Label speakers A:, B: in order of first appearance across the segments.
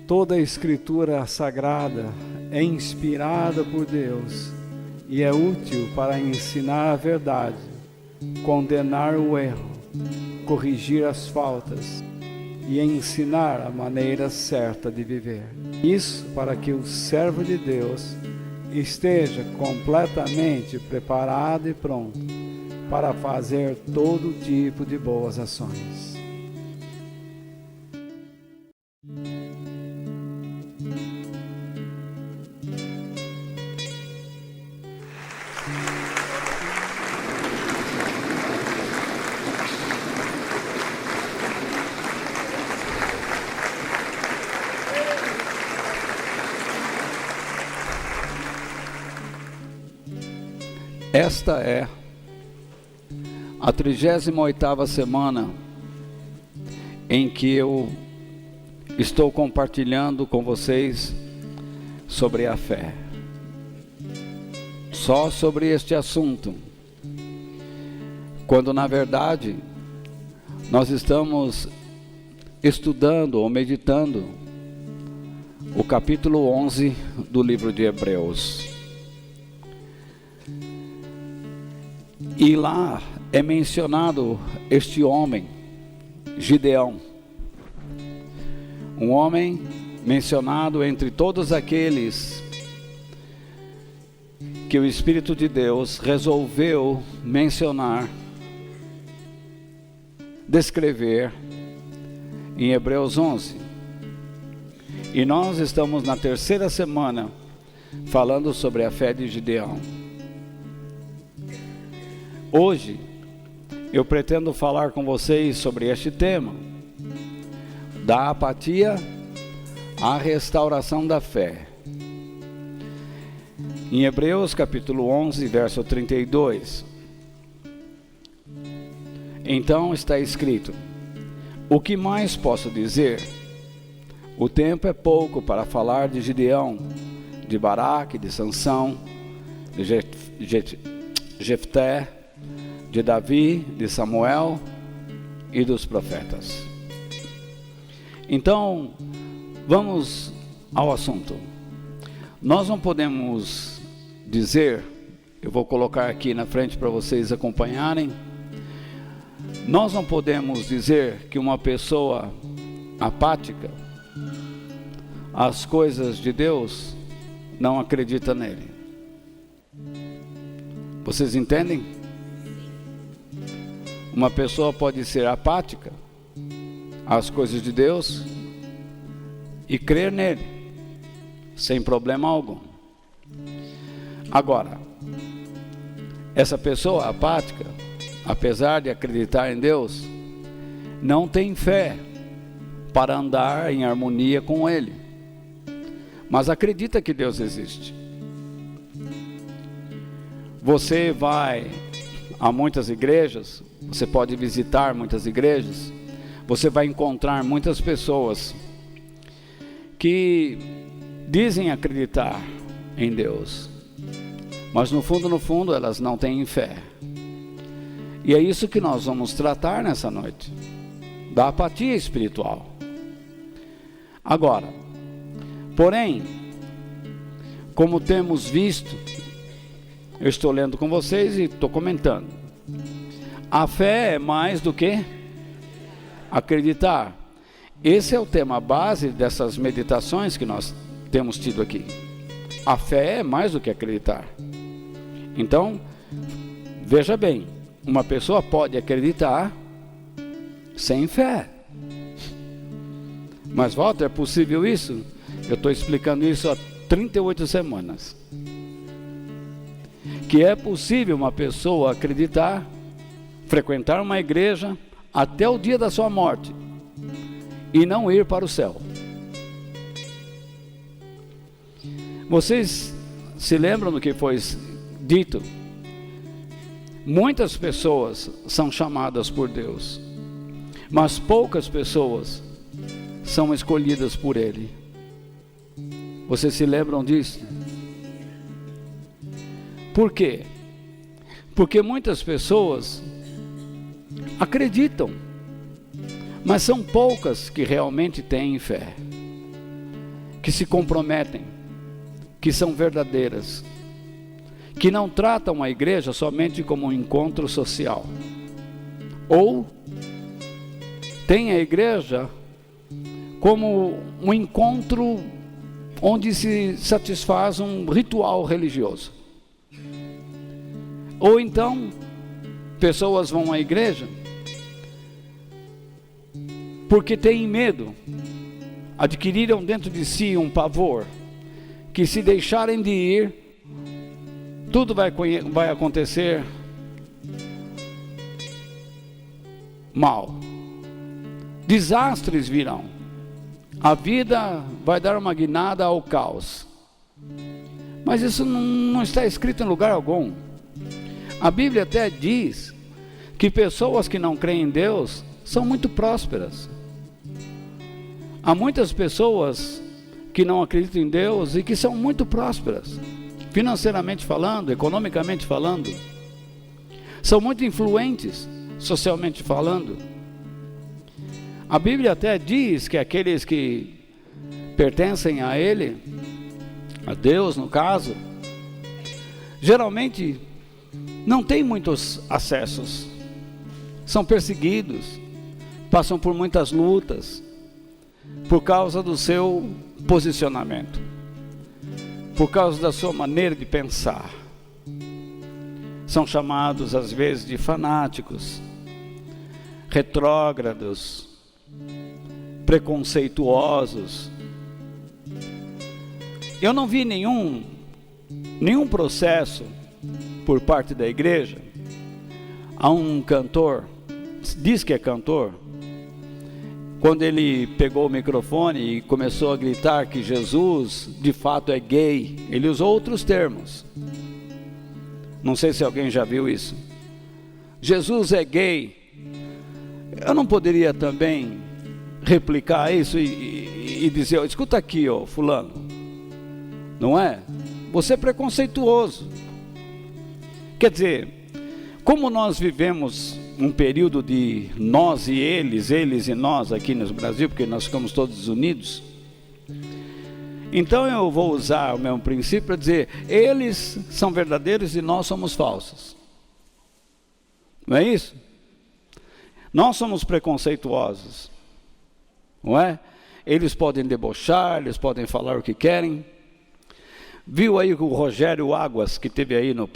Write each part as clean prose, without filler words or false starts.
A: Toda a Escritura Sagrada é inspirada por Deus e é útil para ensinar a verdade, condenar o erro, corrigir as faltas e ensinar a maneira certa de viver. Isso para que o servo de Deus esteja completamente preparado e pronto para fazer todo tipo de boas ações. Esta é a 38ª semana em que eu estou compartilhando com vocês sobre a fé. Só sobre este assunto, quando na verdade nós estamos estudando ou meditando o capítulo 11 do livro de Hebreus. E lá é mencionado este homem, Gideão, um homem mencionado entre todos aqueles que o Espírito de Deus resolveu mencionar, descrever em Hebreus 11. E nós estamos na 3ª semana falando sobre a fé de Gideão. Hoje, eu pretendo falar com vocês sobre este tema, da apatia à restauração da fé. Em Hebreus capítulo 11, verso 32, então está escrito: o que mais posso dizer? O tempo é pouco para falar de Gideão, de Baraque, de Sansão, de Jefté, de Davi, de Samuel e dos profetas. Então, vamos ao assunto. Nós não podemos dizer, eu vou colocar aqui na frente para vocês acompanharem, nós não podemos dizer que uma pessoa apática às coisas de Deus não acredita nele. Vocês entendem? Uma pessoa pode ser apática às coisas de Deus e crer nele, sem problema algum. Agora, essa pessoa apática, apesar de acreditar em Deus, não tem fé para andar em harmonia com Ele, mas acredita que Deus existe. Você vai a muitas igrejas, você pode visitar muitas igrejas, você vai encontrar muitas pessoas que dizem acreditar em Deus, mas no fundo elas não têm fé. E é isso que nós vamos tratar nessa noite, da apatia espiritual. Agora, porém, como temos visto, eu estou lendo com vocês e estou comentando, a fé é mais do que acreditar. Esse é o tema base dessas meditações que nós temos tido aqui. A fé é mais do que acreditar. Então, veja bem, uma pessoa pode acreditar sem fé. Mas, Walter, é possível isso? Eu estou explicando isso há 38 semanas. Que é possível uma pessoa acreditar, frequentar uma igreja até o dia da sua morte e não ir para o céu. Vocês se lembram do que foi dito? Muitas pessoas são chamadas por Deus, mas poucas pessoas são escolhidas por Ele. Vocês se lembram disso? Por quê? Porque muitas pessoas acreditam, mas são poucas que realmente têm fé, que se comprometem, que são verdadeiras, que não tratam a igreja somente como um encontro social, ou tem a igreja como um encontro onde se satisfaz um ritual religioso. Ou então, pessoas vão à igreja porque têm medo, adquiriram dentro de si um pavor, que se deixarem de ir, tudo vai acontecer mal. Desastres virão. A vida vai dar uma guinada ao caos. Mas isso não está escrito em lugar algum. A Bíblia até diz que pessoas que não creem em Deus são muito prósperas. Há muitas pessoas que não acreditam em Deus e que são muito prósperas, financeiramente falando, economicamente falando. São muito influentes, socialmente falando. A Bíblia até diz que aqueles que pertencem a Ele, a Deus no caso, geralmente não têm muitos acessos, são perseguidos, passam por muitas lutas, por causa do seu posicionamento, por causa da sua maneira de pensar. São chamados às vezes de fanáticos, retrógrados, preconceituosos. Eu não vi nenhum processo por parte da igreja a um cantor, diz que é cantor, quando ele pegou o microfone e começou a gritar que Jesus de fato é gay. Ele usou outros termos, não sei se alguém já viu isso. Jesus é gay. Eu não poderia também replicar isso e dizer, escuta aqui, ó, fulano, não é? Você é preconceituoso. Quer dizer, como nós vivemos um período de nós e eles e nós aqui no Brasil, porque nós ficamos todos unidos, então eu vou usar o mesmo princípio para dizer, eles são verdadeiros e nós somos falsos. Não é isso? Nós somos preconceituosos, não é? Eles podem debochar, eles podem falar o que querem. Viu aí o Rogério Águas, que teve aí no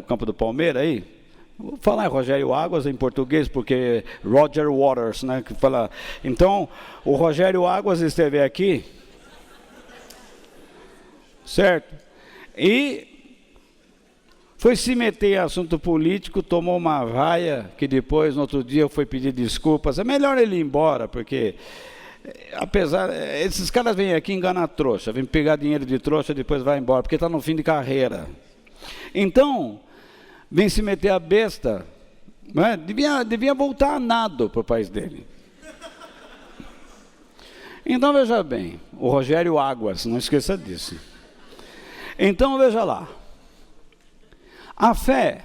A: campo do Palmeiras aí? Vou falar em Rogério Águas em português, porque Roger Waters, né? Que fala. Então, o Rogério Águas esteve aqui, certo? E foi se meter em assunto político, tomou uma vaia, que depois, no outro dia, foi pedir desculpas. É melhor ele ir embora, porque esses caras vêm aqui enganar trouxa, vêm pegar dinheiro de trouxa, depois vai embora, porque está no fim de carreira. Então, vem se meter a besta, né? Devia voltar a nado para o país dele. Então, veja bem, o Rogério Águas, não esqueça disso. Então, veja lá. A fé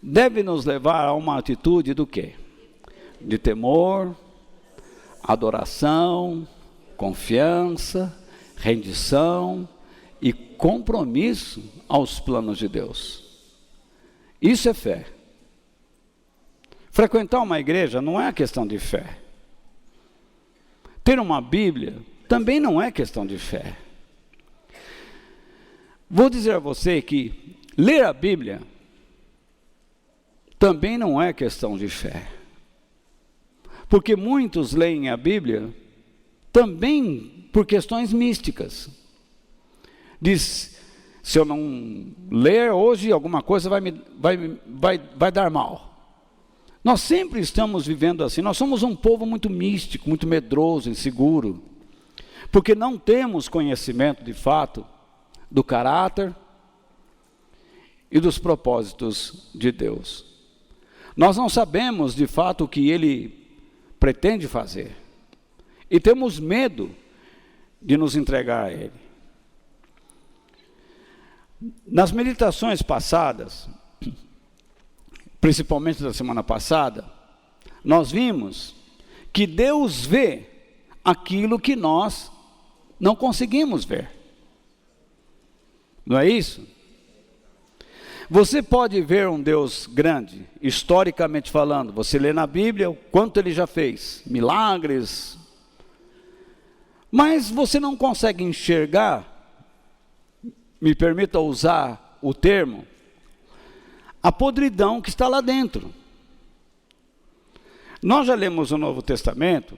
A: deve nos levar a uma atitude do quê? De temor, adoração, confiança, rendição e compromisso aos planos de Deus. Isso é fé. Frequentar uma igreja não é questão de fé. Ter uma Bíblia também não é questão de fé. Vou dizer a você que ler a Bíblia também não é questão de fé. Porque muitos leem a Bíblia também por questões místicas. Diz, se eu não ler hoje, alguma coisa vai dar mal. Nós sempre estamos vivendo assim. Nós somos um povo muito místico, muito medroso, inseguro. Porque não temos conhecimento, de fato, do caráter e dos propósitos de Deus. Nós não sabemos de fato o que Ele pretende fazer e temos medo de nos entregar a Ele. Nas meditações passadas, principalmente da semana passada, nós vimos que Deus vê aquilo que nós não conseguimos ver. Não é isso? Você pode ver um Deus grande, historicamente falando. Você lê na Bíblia o quanto Ele já fez, milagres. Mas você não consegue enxergar, me permita usar o termo, a podridão que está lá dentro. Nós já lemos o Novo Testamento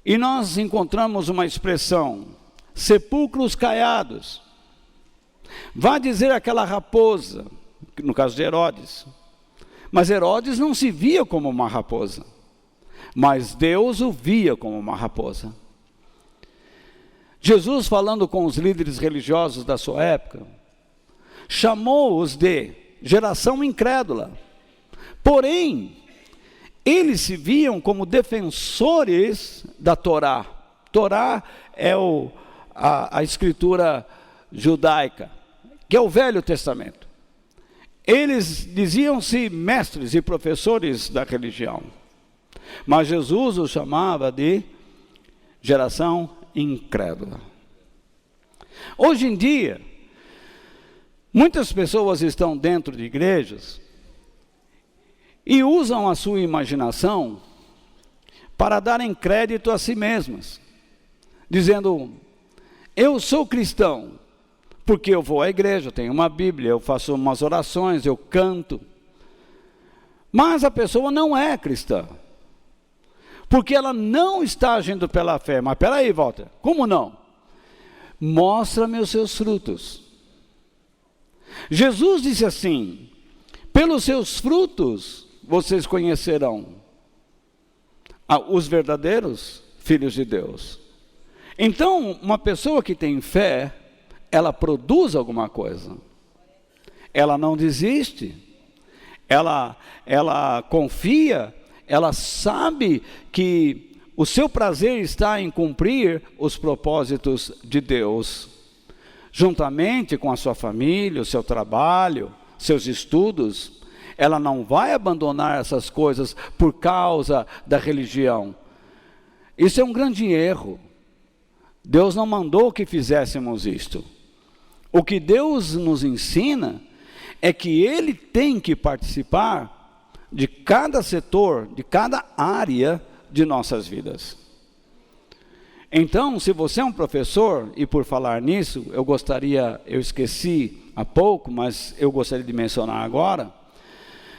A: e nós encontramos uma expressão, sepulcros caiados. Vá dizer aquela raposa, no caso de Herodes, mas Herodes não se via como uma raposa, mas Deus o via como uma raposa. Jesus, falando com os líderes religiosos da sua época, chamou-os de geração incrédula. Porém, eles se viam como defensores da Torá. Torá é a escritura judaica, que é o Velho Testamento. Eles diziam-se mestres e professores da religião, mas Jesus os chamava de geração incrédula. Hoje em dia, muitas pessoas estão dentro de igrejas e usam a sua imaginação para darem crédito a si mesmas, dizendo: eu sou cristão porque eu vou à igreja, eu tenho uma Bíblia, eu faço umas orações, eu canto. Mas a pessoa não é cristã, porque ela não está agindo pela fé. Mas espera aí, Walter, como não? Mostra-me os seus frutos. Jesus disse assim: pelos seus frutos vocês conhecerão os verdadeiros filhos de Deus. Então, uma pessoa que tem fé, ela produz alguma coisa. Ela não desiste, ela confia, ela sabe que o seu prazer está em cumprir os propósitos de Deus, juntamente com a sua família, o seu trabalho, seus estudos. Ela não vai abandonar essas coisas por causa da religião. Isso é um grande erro. Deus não mandou que fizéssemos isto. O que Deus nos ensina é que Ele tem que participar de cada setor, de cada área de nossas vidas. Então, se você é um professor, e por falar nisso, eu esqueci há pouco, mas eu gostaria de mencionar agora,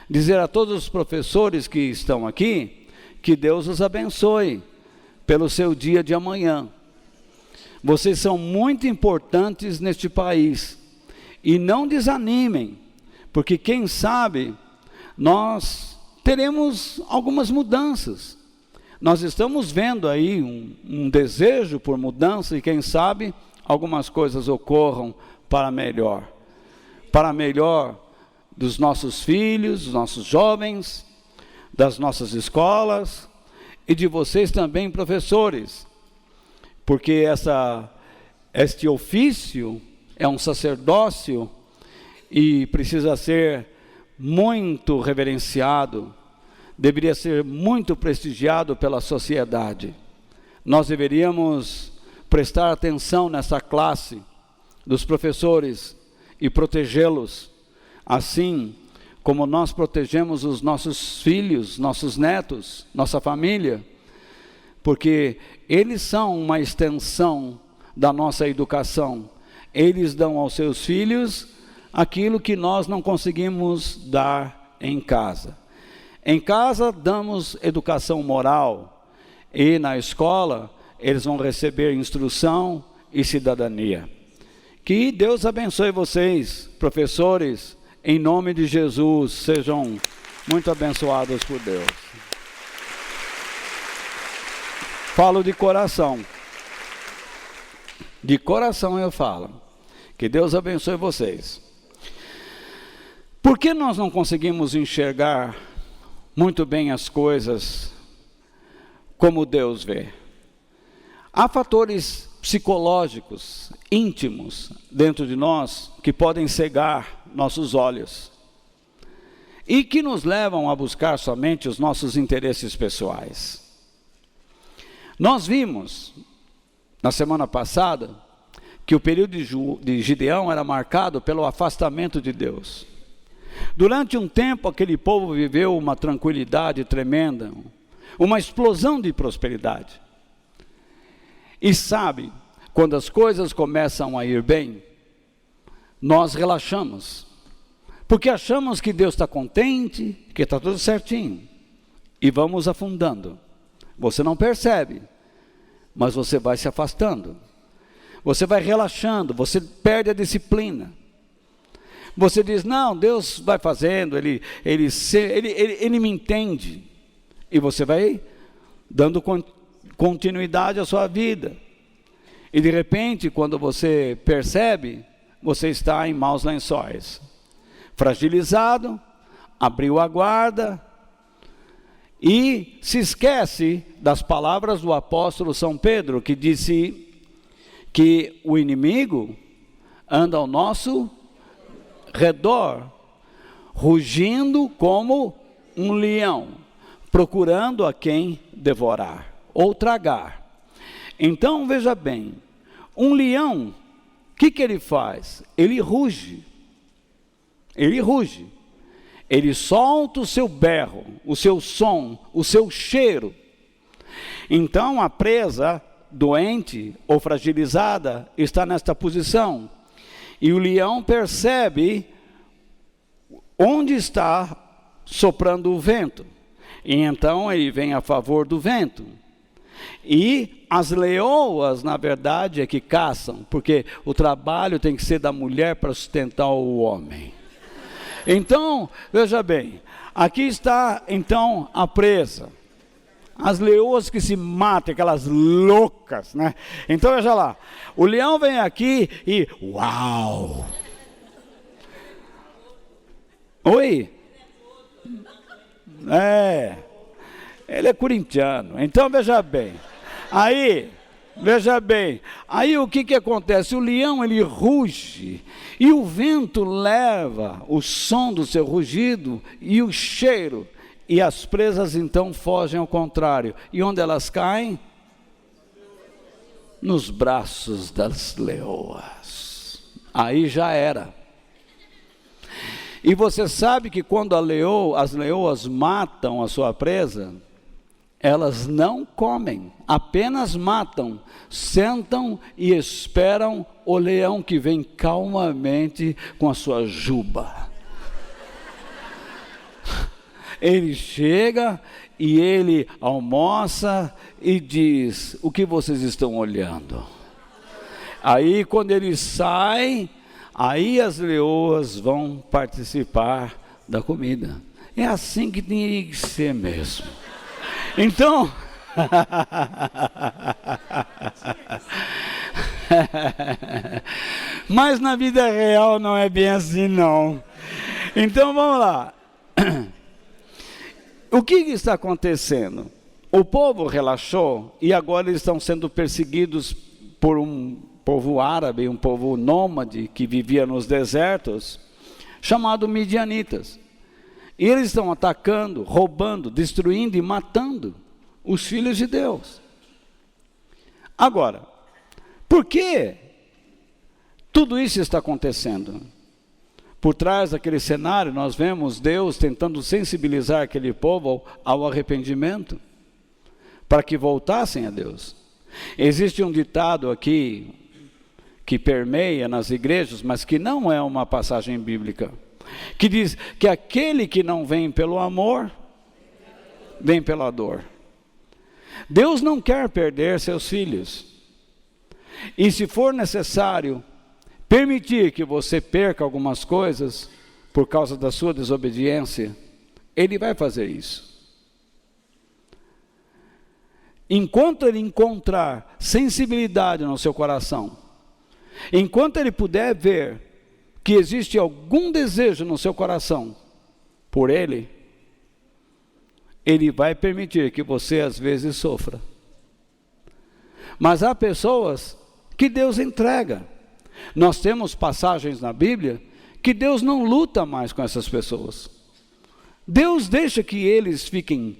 A: dizer a todos os professores que estão aqui, que Deus os abençoe pelo seu dia de amanhã. Vocês são muito importantes neste país, e não desanimem, porque quem sabe nós teremos algumas mudanças. Nós estamos vendo aí um desejo por mudança, e quem sabe algumas coisas ocorram para melhor dos nossos filhos, dos nossos jovens, das nossas escolas, e de vocês também, professores, porque este ofício é um sacerdócio e precisa ser muito reverenciado, deveria ser muito prestigiado pela sociedade. Nós deveríamos prestar atenção nessa classe dos professores e protegê-los, assim como nós protegemos os nossos filhos, nossos netos, nossa família, porque eles são uma extensão da nossa educação. Eles dão aos seus filhos aquilo que nós não conseguimos dar em casa. Em casa damos educação moral, e na escola eles vão receber instrução e cidadania. Que Deus abençoe vocês, professores, em nome de Jesus, sejam muito abençoados por Deus. Falo de coração eu falo. Que Deus abençoe vocês. Por que nós não conseguimos enxergar muito bem as coisas como Deus vê? Há fatores psicológicos, íntimos, dentro de nós, que podem cegar nossos olhos e que nos levam a buscar somente os nossos interesses pessoais. Nós vimos, na semana passada, que o período de Gideão era marcado pelo afastamento de Deus. Durante um tempo, aquele povo viveu uma tranquilidade tremenda, uma explosão de prosperidade. E sabe, quando as coisas começam a ir bem, nós relaxamos, porque achamos que Deus está contente, que está tudo certinho, e vamos afundando. Você não percebe, mas você vai se afastando, você vai relaxando, você perde a disciplina. Você diz, não, Deus vai fazendo, Ele me entende, e você vai dando continuidade à sua vida. E de repente, quando você percebe, você está em maus lençóis, fragilizado, abriu a guarda e se esquece das palavras do apóstolo São Pedro, que disse que o inimigo anda ao nosso redor, rugindo como um leão, procurando a quem devorar ou tragar. Então veja bem, um leão, o que ele faz? Ele ruge, ele solta o seu berro, o seu som, o seu cheiro. Então a presa doente ou fragilizada está nesta posição, e o leão percebe onde está soprando o vento, e então ele vem a favor do vento. E as leoas, na verdade, é que caçam, porque o trabalho tem que ser da mulher para sustentar o homem. Então, veja bem, aqui está então a presa. As leoas que se matam, aquelas loucas, né? Então veja lá, o leão vem aqui e uau! Oi? Ele é corintiano, então veja bem. Aí o que acontece? O leão, ele ruge, e o vento leva o som do seu rugido e o cheiro, e as presas então fogem ao contrário. E onde elas caem? Nos braços das leoas. Aí já era. E você sabe que quando as leoas matam a sua presa, elas não comem, apenas matam, sentam e esperam o leão que vem calmamente com a sua juba. Ele chega e ele almoça e diz, o que vocês estão olhando? Aí quando ele sai, aí as leoas vão participar da comida. É assim que tem que ser mesmo. Então, mas na vida real não é bem assim não. Então vamos lá. O que está acontecendo? O povo relaxou e agora eles estão sendo perseguidos por um povo árabe, um povo nômade que vivia nos desertos, chamado midianitas. E eles estão atacando, roubando, destruindo e matando os filhos de Deus. Agora, por que tudo isso está acontecendo? Por trás daquele cenário, nós vemos Deus tentando sensibilizar aquele povo ao arrependimento, para que voltassem a Deus. Existe um ditado aqui, que permeia nas igrejas, mas que não é uma passagem bíblica, que diz que aquele que não vem pelo amor, vem pela dor. Deus não quer perder seus filhos, e se for necessário permitir que você perca algumas coisas por causa da sua desobediência, Ele vai fazer isso. Enquanto Ele encontrar sensibilidade no seu coração Enquanto ele puder ver que existe algum desejo no seu coração por ele, ele vai permitir que você às vezes sofra. Mas há pessoas que Deus entrega. Nós temos passagens na Bíblia que Deus não luta mais com essas pessoas. Deus deixa que eles fiquem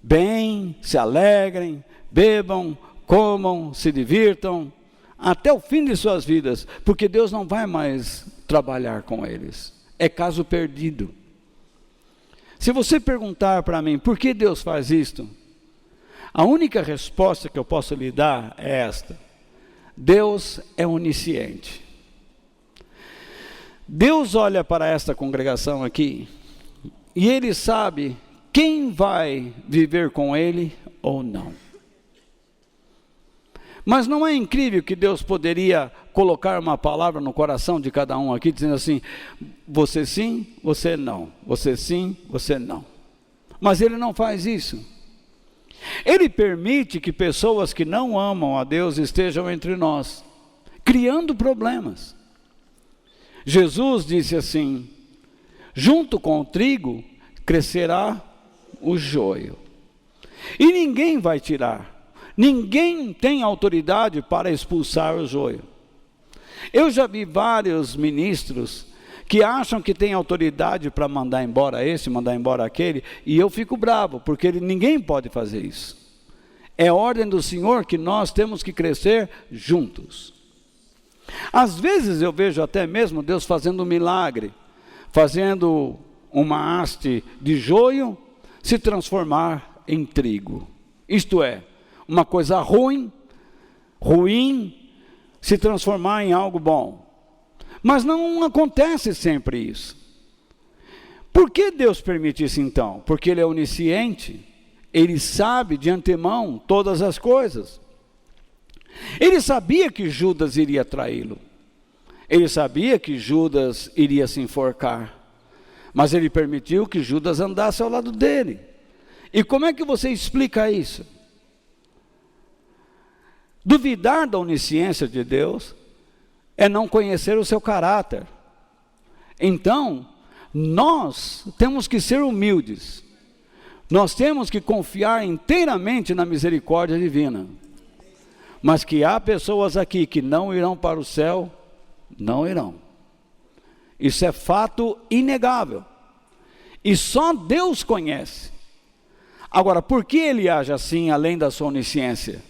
A: bem, se alegrem, bebam, comam, se divirtam, até o fim de suas vidas, porque Deus não vai mais trabalhar com eles. É caso perdido. Se você perguntar para mim, por que Deus faz isto? A única resposta que eu posso lhe dar é esta: Deus é onisciente. Deus olha para esta congregação aqui, e Ele sabe quem vai viver com Ele ou não. Mas não é incrível que Deus poderia colocar uma palavra no coração de cada um aqui, dizendo assim: você sim, você não, você sim, você não. Mas Ele não faz isso. Ele permite que pessoas que não amam a Deus estejam entre nós, criando problemas. Jesus disse assim: junto com o trigo crescerá o joio, e ninguém vai tirar. Ninguém tem autoridade para expulsar o joio. Eu já vi vários ministros que acham que tem autoridade para mandar embora esse, mandar embora aquele, e eu fico bravo, porque ninguém pode fazer isso. É ordem do Senhor que nós temos que crescer juntos. Às vezes eu vejo até mesmo Deus fazendo um milagre, fazendo uma haste de joio se transformar em trigo. Isto é, uma coisa ruim, se transformar em algo bom. Mas não acontece sempre isso. Por que Deus permite isso então? Porque Ele é onisciente, Ele sabe de antemão todas as coisas. Ele sabia que Judas iria traí-lo. Ele sabia que Judas iria se enforcar. Mas Ele permitiu que Judas andasse ao lado dele. E como é que você explica isso? Duvidar da onisciência de Deus é não conhecer o seu caráter. Então, nós temos que ser humildes. Nós temos que confiar inteiramente na misericórdia divina. Mas que há pessoas aqui que não irão para o céu, não irão. Isso é fato inegável. E só Deus conhece. Agora, por que Ele age assim, além da sua onisciência?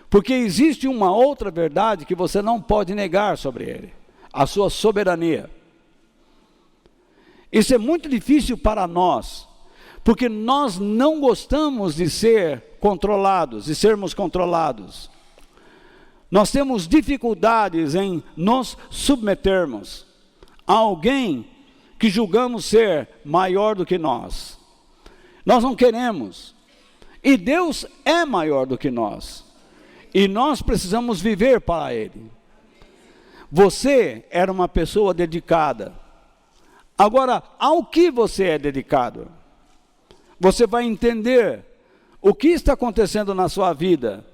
A: Porque existe uma outra verdade que você não pode negar sobre Ele: a sua soberania. Isso é muito difícil para nós, porque nós não gostamos de ser controlados, de sermos controlados. Nós temos dificuldades em nos submetermos a alguém que julgamos ser maior do que nós. Nós não queremos. E Deus é maior do que nós. E nós precisamos viver para Ele. Você era uma pessoa dedicada. Agora, ao que você é dedicado? Você vai entender o que está acontecendo na sua vida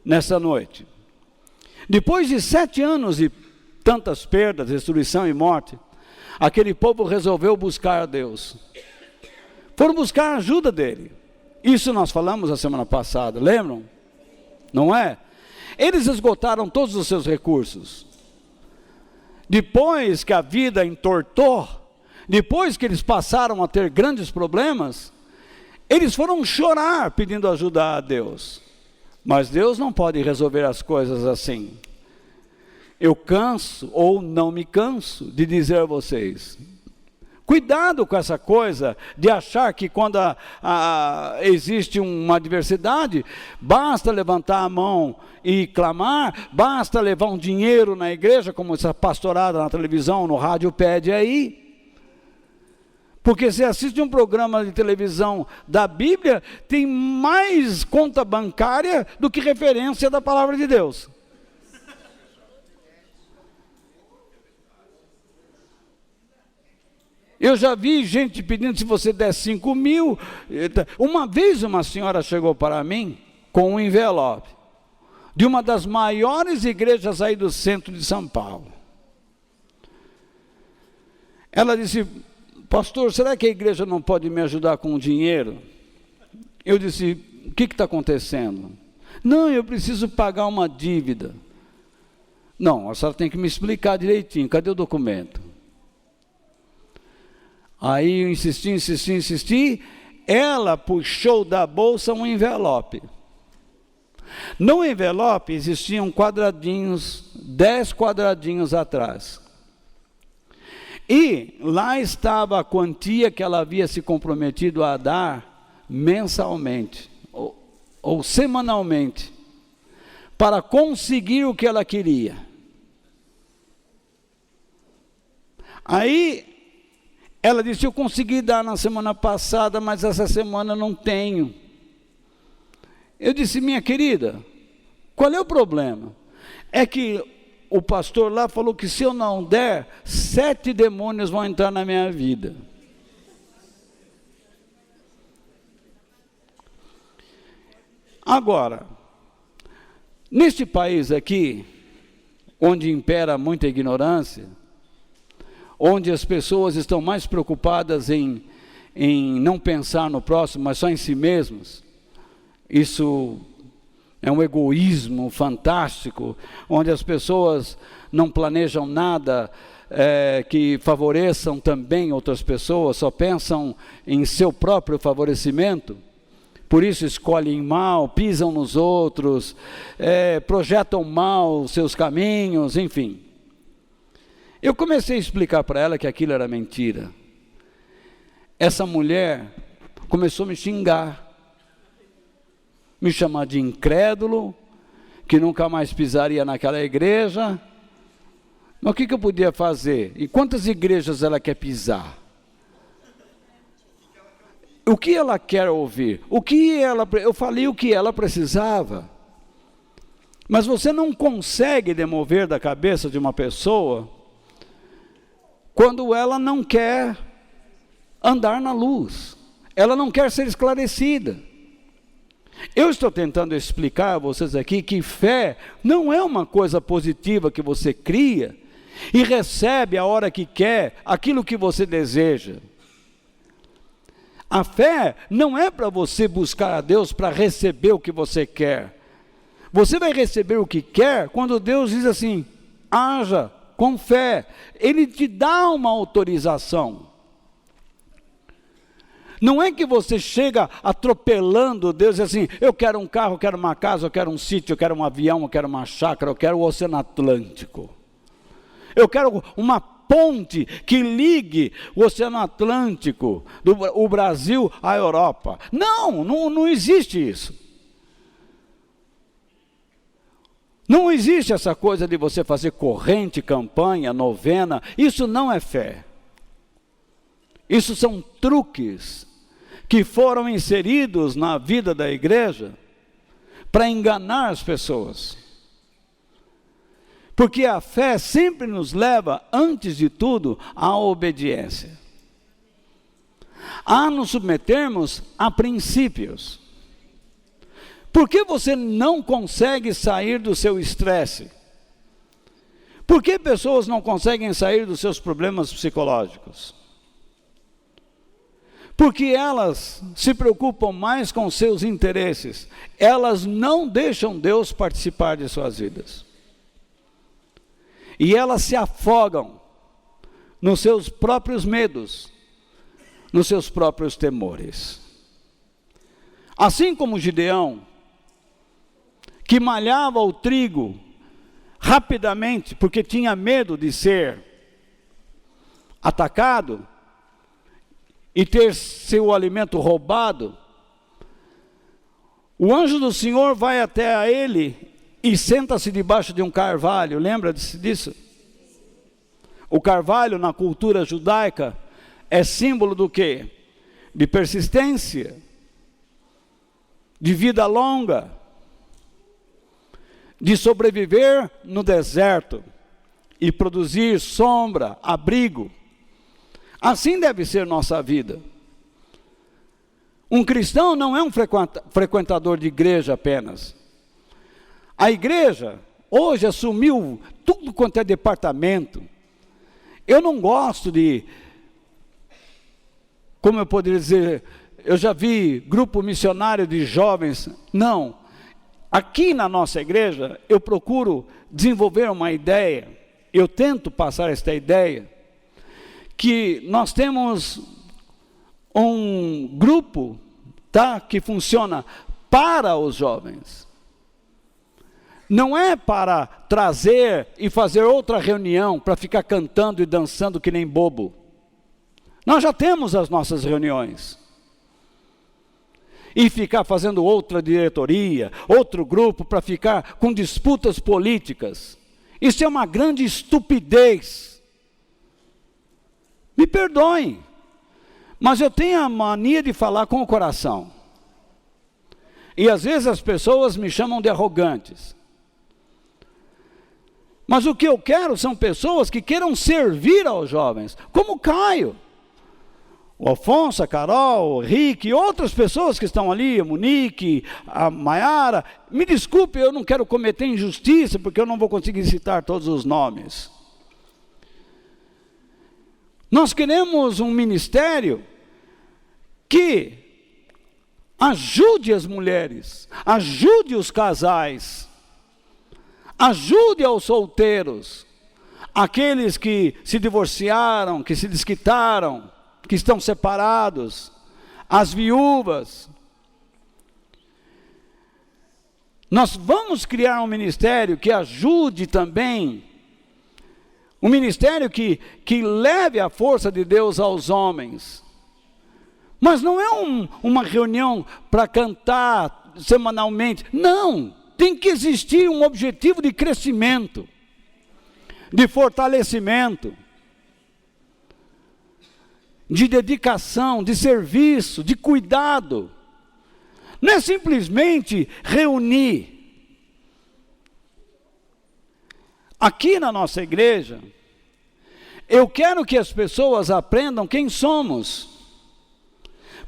A: nessa noite. Depois de 7 anos de tantas perdas, destruição e morte, aquele povo resolveu buscar a Deus. Foram buscar a ajuda dele. Isso nós falamos a semana passada, lembram? Não é? Eles esgotaram todos os seus recursos. Depois que a vida entortou, depois que eles passaram a ter grandes problemas, eles foram chorar pedindo ajuda a Deus. Mas Deus não pode resolver as coisas assim. Eu canso ou não me canso de dizer a vocês: cuidado com essa coisa de achar que quando existe uma adversidade, basta levantar a mão e clamar, basta levar um dinheiro na igreja, como essa pastorada na televisão, no rádio pede aí. Porque se assiste um programa de televisão da Bíblia, tem mais conta bancária do que referência da palavra de Deus. Eu já vi gente pedindo se você der 5 mil. Uma vez uma senhora chegou para mim com um envelope de uma das maiores igrejas aí do centro de São Paulo. Ela disse: pastor, será que a igreja não pode me ajudar com dinheiro? Eu disse: o que está acontecendo? Não, eu preciso pagar uma dívida. Não, a senhora tem que me explicar direitinho, cadê o documento? Aí eu insisti, ela puxou da bolsa um envelope. No envelope existiam quadradinhos, 10 quadradinhos atrás. E lá estava a quantia que ela havia se comprometido a dar mensalmente, ou semanalmente, para conseguir o que ela queria. Aí, ela disse: eu consegui dar na semana passada, mas essa semana não tenho. Eu disse: minha querida, qual é o problema? É que o pastor lá falou que se eu não der, 7 demônios vão entrar na minha vida. Agora, neste país aqui, onde impera muita ignorância, onde as pessoas estão mais preocupadas em não pensar no próximo, mas só em si mesmos, isso é um egoísmo fantástico, onde as pessoas não planejam nada que favoreçam também outras pessoas, só pensam em seu próprio favorecimento. Por isso escolhem mal, pisam nos outros, projetam mal seus caminhos, enfim. Eu comecei a explicar para ela que aquilo era mentira. Essa mulher começou a me xingar, me chamar de incrédulo, que nunca mais pisaria naquela igreja. Mas o que eu podia fazer? Em quantas igrejas ela quer pisar? O que ela quer ouvir? Eu falei o que ela precisava. Mas você não consegue demover da cabeça de uma pessoa quando ela não quer andar na luz, ela não quer ser esclarecida. Eu estou tentando explicar a vocês aqui que fé não é uma coisa positiva que você cria e recebe a hora que quer aquilo que você deseja. A fé não é para você buscar a Deus para receber o que você quer. Você vai receber o que quer quando Deus diz assim: haja com fé. Ele te dá uma autorização. Não é que você chega atropelando Deus e assim: eu quero um carro, eu quero uma casa, eu quero um sítio, eu quero um avião, eu quero uma chácara, eu quero o Oceano Atlântico. Eu quero uma ponte que ligue o Oceano Atlântico, o Brasil à Europa. Não existe isso. Não existe essa coisa de você fazer corrente, campanha, novena. Isso não é fé. Isso são truques que foram inseridos na vida da igreja para enganar as pessoas. Porque a fé sempre nos leva, antes de tudo, à obediência. A nos submetermos a princípios. Por que você não consegue sair do seu estresse? Por que pessoas não conseguem sair dos seus problemas psicológicos? Porque elas se preocupam mais com seus interesses. Elas não deixam Deus participar de suas vidas. E elas se afogam nos seus próprios medos, nos seus próprios temores. Assim como Gideão, que malhava o trigo rapidamente, porque tinha medo de ser atacado e ter seu alimento roubado, o anjo do Senhor vai até a ele e senta-se debaixo de um carvalho. Lembra disso? O carvalho na cultura judaica é símbolo do quê? De persistência, de vida longa, de sobreviver no deserto e produzir sombra, abrigo. Assim deve ser nossa vida. Um cristão não é um frequentador de igreja apenas. A igreja hoje assumiu tudo quanto é departamento. Eu não gosto de, como eu poderia dizer, eu já vi grupo missionário de jovens. Não. Aqui na nossa igreja, eu procuro desenvolver uma ideia, eu tento passar esta ideia, que nós temos um grupo, tá, que funciona para os jovens. Não é para trazer e fazer outra reunião para ficar cantando e dançando que nem bobo. Nós já temos as nossas reuniões. E ficar fazendo outra diretoria, outro grupo para ficar com disputas políticas. Isso é uma grande estupidez. Me perdoem, mas eu tenho a mania de falar com o coração. E às vezes as pessoas me chamam de arrogantes. Mas o que eu quero são pessoas que queiram servir aos jovens, como o Caio, o Afonso, a Carol, o Rick e outras pessoas que estão ali, a Monique, a Maiara. Me desculpe, eu não quero cometer injustiça, porque eu não vou conseguir citar todos os nomes. Nós queremos um ministério que ajude as mulheres, ajude os casais, ajude aos solteiros, aqueles que se divorciaram, que se desquitaram, que estão separados, as viúvas. Nós vamos criar um ministério que ajude também, um ministério que leve a força de Deus aos homens. Mas não é uma reunião para cantar semanalmente, não. Tem que existir um objetivo de crescimento, de fortalecimento, de dedicação, de serviço, de cuidado. Não é simplesmente reunir. Aqui na nossa igreja, eu quero que as pessoas aprendam quem somos.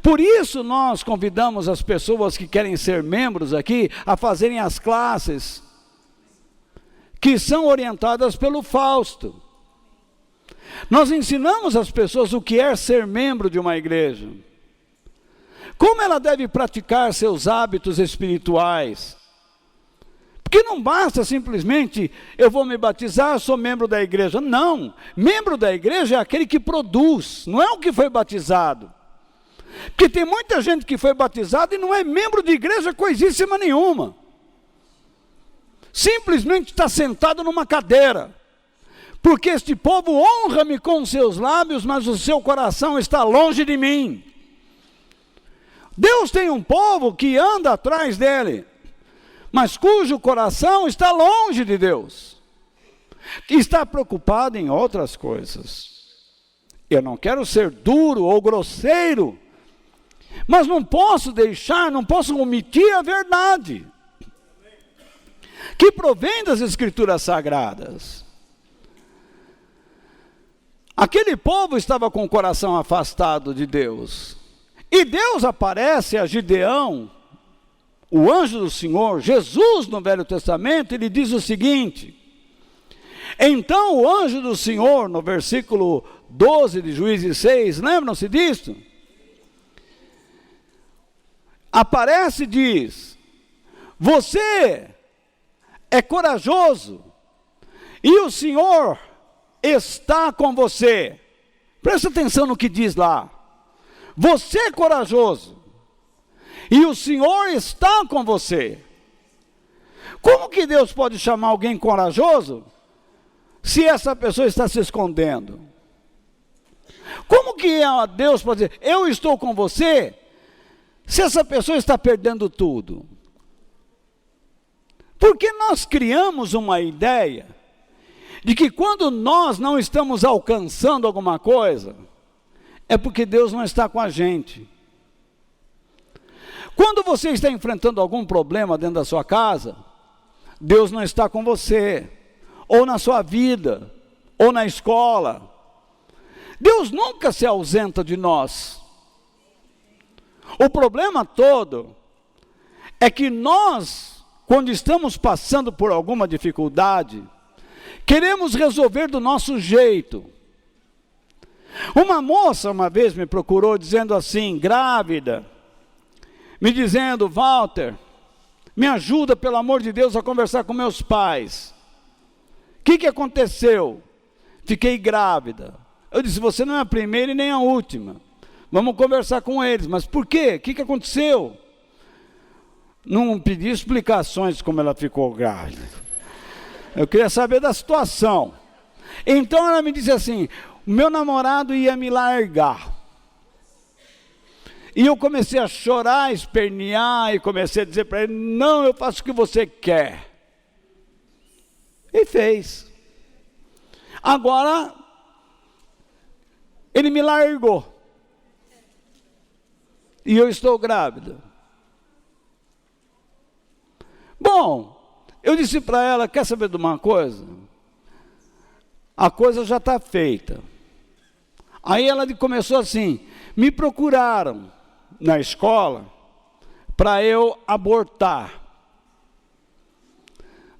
A: Por isso nós convidamos as pessoas que querem ser membros aqui a fazerem as classes que são orientadas pelo Fausto. Nós ensinamos as pessoas o que é ser membro de uma igreja, como ela deve praticar seus hábitos espirituais. Porque não basta simplesmente, eu vou me batizar, sou membro da igreja. Não, membro da igreja é aquele que produz, não é o que foi batizado. Porque tem muita gente que foi batizada e não é membro de igreja coisíssima nenhuma. Simplesmente está sentado numa cadeira. Porque este povo honra-me com os seus lábios, mas o seu coração está longe de mim. Deus tem um povo que anda atrás dele, mas cujo coração está longe de Deus. E está preocupado em outras coisas. Eu não quero ser duro ou grosseiro, mas não posso omitir a verdade que provém das Escrituras Sagradas. Aquele povo estava com o coração afastado de Deus. E Deus aparece a Gideão, o anjo do Senhor, Jesus no Velho Testamento, ele diz o seguinte: então o anjo do Senhor, no versículo 12 de Juízes 6, lembram-se disso? Aparece e diz: você é corajoso e o Senhor está com você. Presta atenção no que diz lá. Você é corajoso e o Senhor está com você. Como que Deus pode chamar alguém corajoso se essa pessoa está se escondendo? Como que Deus pode dizer, eu estou com você, se essa pessoa está perdendo tudo? Porque nós criamos uma ideia de que quando nós não estamos alcançando alguma coisa, é porque Deus não está com a gente. Quando você está enfrentando algum problema dentro da sua casa, Deus não está com você, ou na sua vida, ou na escola. Deus nunca se ausenta de nós. O problema todo é que nós, quando estamos passando por alguma dificuldade, queremos resolver do nosso jeito. Uma moça uma vez me procurou dizendo assim, grávida, me dizendo, Walter, me ajuda pelo amor de Deus a conversar com meus pais. O que aconteceu? Fiquei grávida. Eu disse, você não é a primeira e nem a última. Vamos conversar com eles. Mas por quê? O que aconteceu? Não pedi explicações de como ela ficou grávida. Eu queria saber da situação. Então ela me disse assim, o meu namorado ia me largar. E eu comecei a chorar, espernear, e comecei a dizer para ele, não, eu faço o que você quer. E fez. Agora, ele me largou. E eu estou grávida. Bom, eu disse para ela, quer saber de uma coisa? A coisa já está feita. Aí ela começou assim, me procuraram na escola para eu abortar.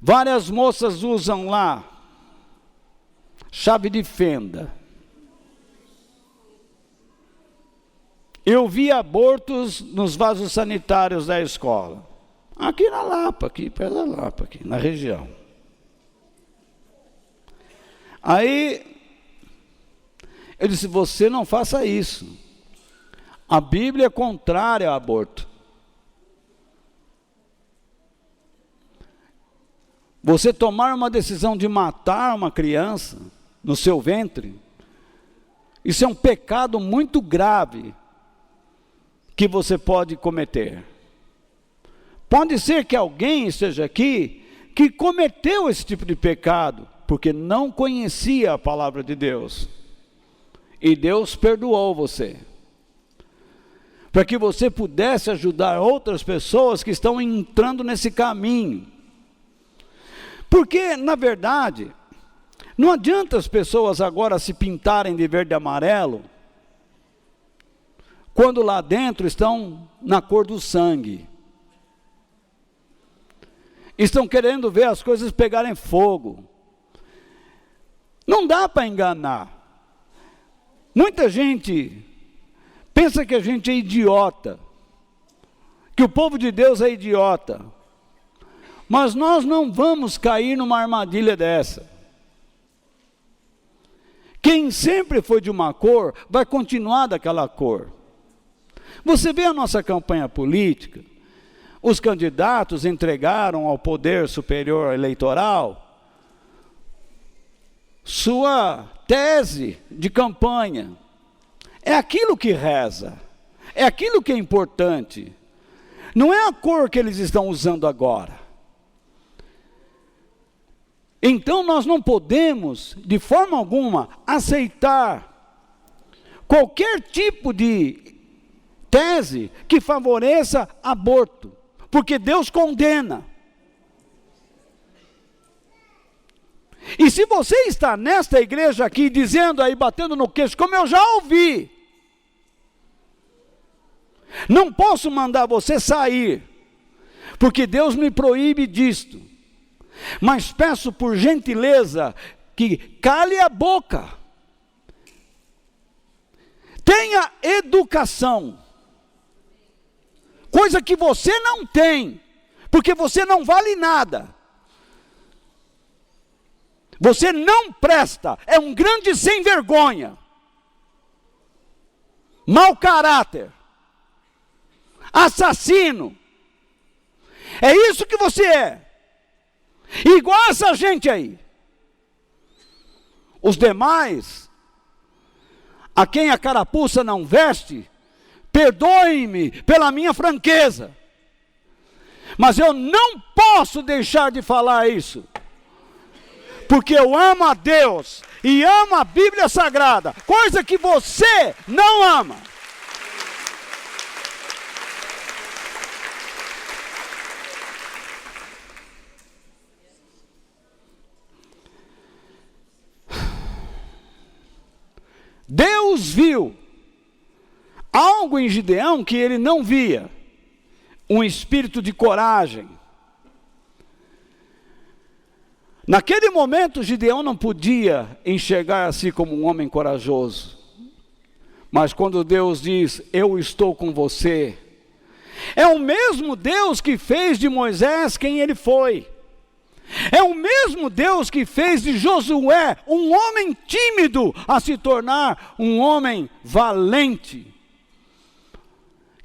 A: Várias moças usam lá chave de fenda. Eu vi abortos nos vasos sanitários da escola. Aqui na Lapa, aqui perto da Lapa, aqui na região. Aí, eu disse, você não faça isso. A Bíblia é contrária ao aborto. Você tomar uma decisão de matar uma criança no seu ventre, isso é um pecado muito grave que você pode cometer. Pode ser que alguém esteja aqui que cometeu esse tipo de pecado, porque não conhecia a palavra de Deus. E Deus perdoou você. Para que você pudesse ajudar outras pessoas que estão entrando nesse caminho. Porque, na verdade, não adianta as pessoas agora se pintarem de verde e amarelo, quando lá dentro estão na cor do sangue. Estão querendo ver as coisas pegarem fogo. Não dá para enganar. Muita gente pensa que a gente é idiota, que o povo de Deus é idiota. Mas nós não vamos cair numa armadilha dessa. Quem sempre foi de uma cor, vai continuar daquela cor. Você vê a nossa campanha política, os candidatos entregaram ao poder superior eleitoral sua tese de campanha. É aquilo que reza, é aquilo que é importante. Não é a cor que eles estão usando agora. Então nós não podemos, de forma alguma, aceitar qualquer tipo de tese que favoreça aborto, porque Deus condena. E se você está nesta igreja aqui, dizendo aí, batendo no queixo, como eu já ouvi, não posso mandar você sair, porque Deus me proíbe disto, mas peço por gentileza, que cale a boca, tenha educação, coisa que você não tem, porque você não vale nada. Você não presta, é um grande sem vergonha, mau caráter, assassino. É isso que você é. Igual essa gente aí. Os demais, a quem a carapuça não veste, perdoe-me pela minha franqueza, mas eu não posso deixar de falar isso, porque eu amo a Deus e amo a Bíblia Sagrada, coisa que você não ama. Deus viu algo em Gideão que ele não via, um espírito de coragem, Naquele momento, Gideão não podia enxergar a si como um homem corajoso. Mas quando Deus diz, eu estou com você, é o mesmo Deus que fez de Moisés quem ele foi. É o mesmo Deus que fez de Josué, um homem tímido, a se tornar um homem valente,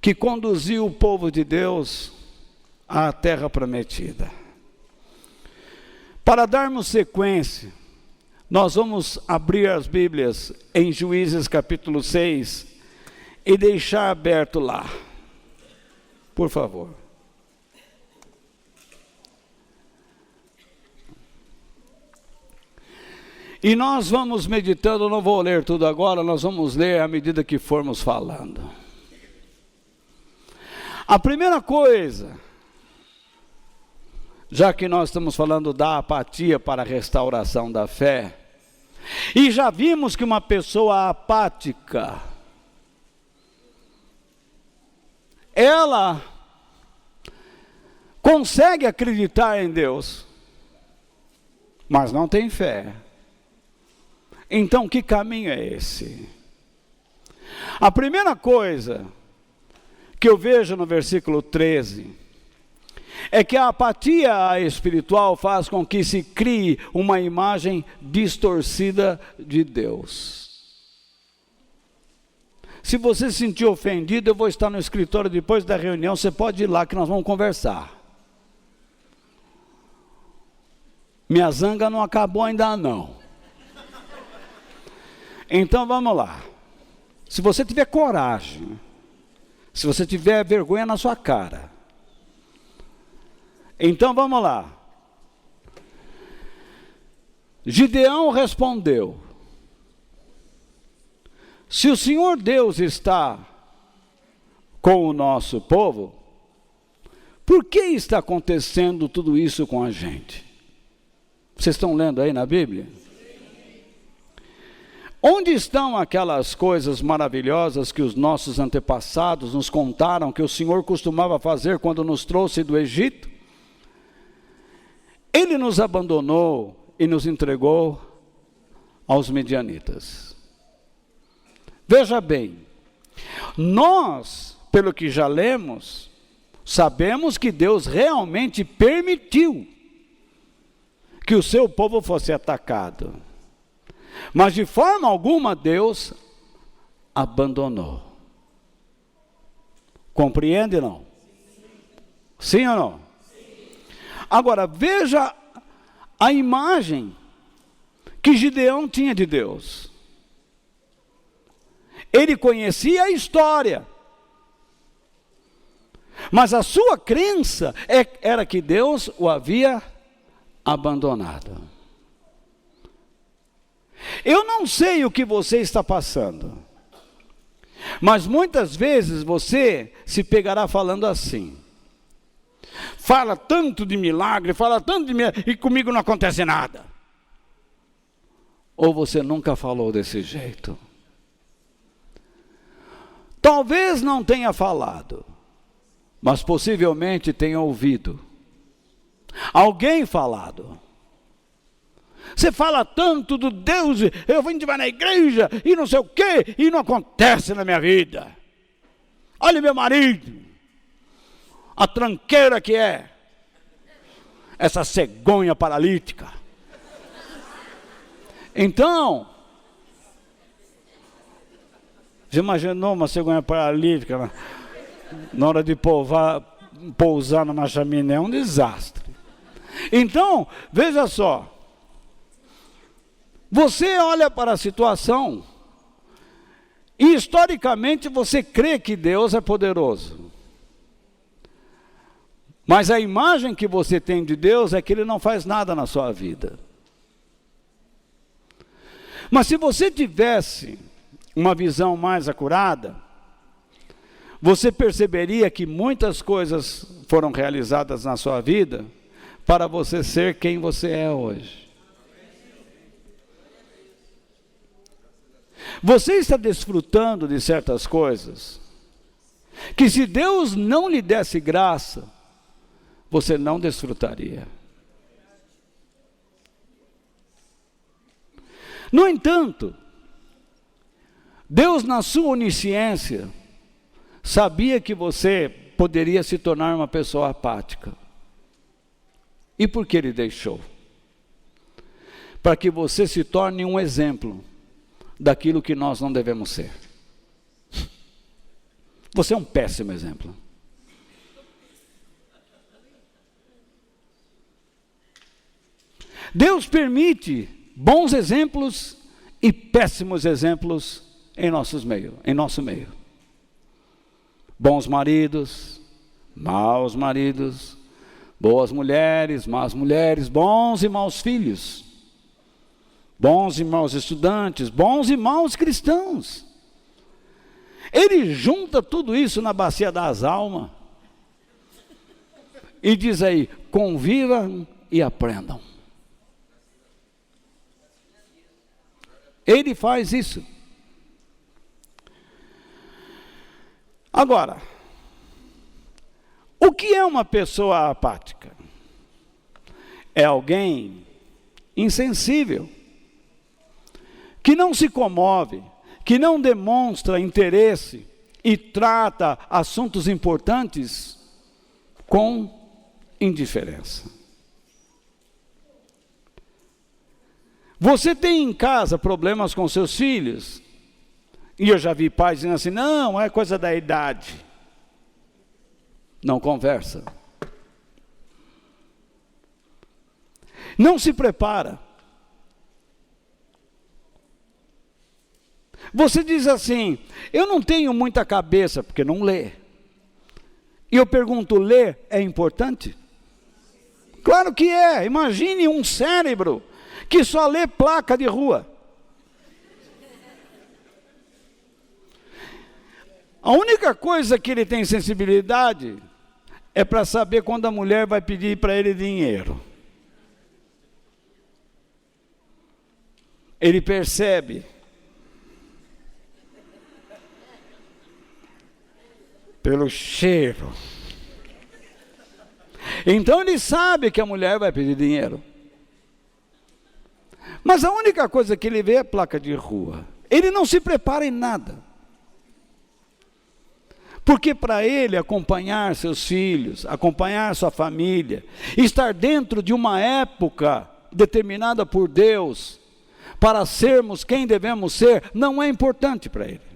A: que conduziu o povo de Deus à terra prometida. Para darmos sequência, nós vamos abrir as Bíblias em Juízes capítulo 6 e deixar aberto lá. Por favor. E nós vamos meditando, não vou ler tudo agora, nós vamos ler à medida que formos falando. A primeira coisa, já que nós estamos falando da apatia para a restauração da fé, e já vimos que uma pessoa apática, ela consegue acreditar em Deus, mas não tem fé. Então, que caminho é esse? A primeira coisa que eu vejo no versículo 13 é que a apatia espiritual faz com que se crie uma imagem distorcida de Deus. Se você se sentir ofendido, eu vou estar no escritório depois da reunião, você pode ir lá que nós vamos conversar. Minha zanga não acabou ainda não. Então vamos lá. Se você tiver coragem, se você tiver vergonha na sua cara, então vamos lá. Gideão respondeu: se o Senhor Deus está com o nosso povo, por que está acontecendo tudo isso com a gente? Vocês estão lendo aí na Bíblia? Onde estão aquelas coisas maravilhosas que os nossos antepassados nos contaram que o Senhor costumava fazer quando nos trouxe do Egito? Ele nos abandonou e nos entregou aos medianitas. Veja bem, nós, pelo que já lemos, sabemos que Deus realmente permitiu que o seu povo fosse atacado. Mas de forma alguma Deus abandonou. Compreende ou não? Sim ou não? Agora, veja a imagem que Gideão tinha de Deus. Ele conhecia a história, mas a sua crença era que Deus o havia abandonado. Eu não sei o que você está passando, mas muitas vezes você se pegará falando assim: fala tanto de milagre, fala tanto de milagre, e comigo não acontece nada. Ou você nunca falou desse jeito. Talvez não tenha falado, mas possivelmente tenha ouvido alguém falado. Você fala tanto do Deus, a gente vai na igreja e não sei o quê, e não acontece na minha vida. Olha meu marido, a tranqueira que é, essa cegonha paralítica. Então, você imaginou uma cegonha paralítica na hora de pousar numa chaminé? É um desastre. Então, veja só. Você olha para a situação e historicamente você crê que Deus é poderoso. Mas a imagem que você tem de Deus é que Ele não faz nada na sua vida. Mas se você tivesse uma visão mais acurada, você perceberia que muitas coisas foram realizadas na sua vida para você ser quem você é hoje. Você está desfrutando de certas coisas que, se Deus não lhe desse graça, você não desfrutaria. No entanto, Deus, na sua onisciência, sabia que você poderia se tornar uma pessoa apática. E por que Ele deixou? Para que você se torne um exemplo daquilo que nós não devemos ser. Você é um péssimo exemplo. Deus permite bons exemplos e péssimos exemplos em nosso meio. Bons maridos, maus maridos, boas mulheres, más mulheres, bons e maus filhos, bons e maus estudantes, bons e maus cristãos. Ele junta tudo isso na bacia das almas e diz aí: convivam e aprendam. Ele faz isso. Agora, o que é uma pessoa apática? É alguém insensível, que não se comove, que não demonstra interesse e trata assuntos importantes com indiferença. Você tem em casa problemas com seus filhos? E eu já vi pais dizendo assim: não, é coisa da idade. Não conversa. Não se prepara. Você diz assim: eu não tenho muita cabeça, porque não lê. E eu pergunto: ler é importante? Claro que é. Imagine um cérebro que só lê placa de rua. A única coisa que ele tem sensibilidade é para saber quando a mulher vai pedir para ele dinheiro. Ele percebe pelo cheiro. Então ele sabe que a mulher vai pedir dinheiro. Mas a única coisa que ele vê é placa de rua. Ele não se prepara em nada. Porque para ele acompanhar seus filhos, acompanhar sua família, estar dentro de uma época determinada por Deus, para sermos quem devemos ser, não é importante para ele.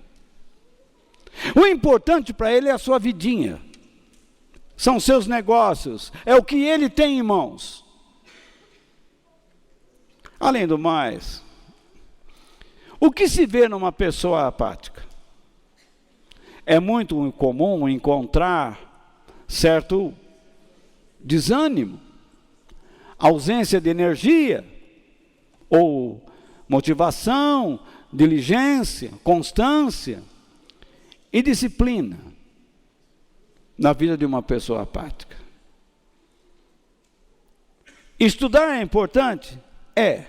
A: O importante para ele é a sua vidinha. São seus negócios, é o que ele tem em mãos. Além do mais, o que se vê numa pessoa apática? É muito comum encontrar certo desânimo, ausência de energia, ou motivação, diligência, constância e disciplina na vida de uma pessoa apática. Estudar é importante? É.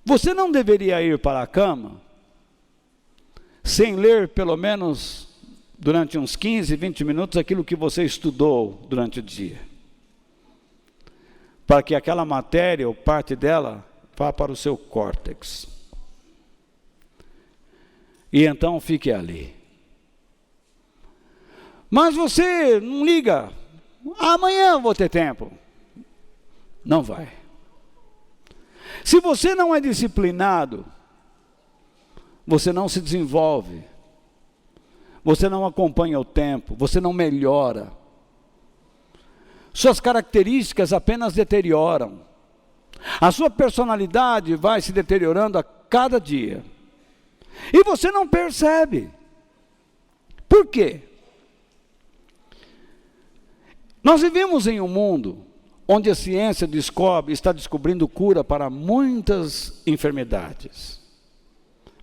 A: Você não deveria ir para a cama sem ler pelo menos durante uns 15, 20 minutos aquilo que você estudou durante o dia, para que aquela matéria ou parte dela vá para o seu córtex e então fique ali. Mas você não liga: amanhã eu vou ter tempo. Não vai. Se você não é disciplinado, você não se desenvolve, você não acompanha o tempo, você não melhora. Suas características apenas deterioram. A sua personalidade vai se deteriorando a cada dia. E você não percebe. Por quê? Nós vivemos em um mundo onde a ciência está descobrindo cura para muitas enfermidades.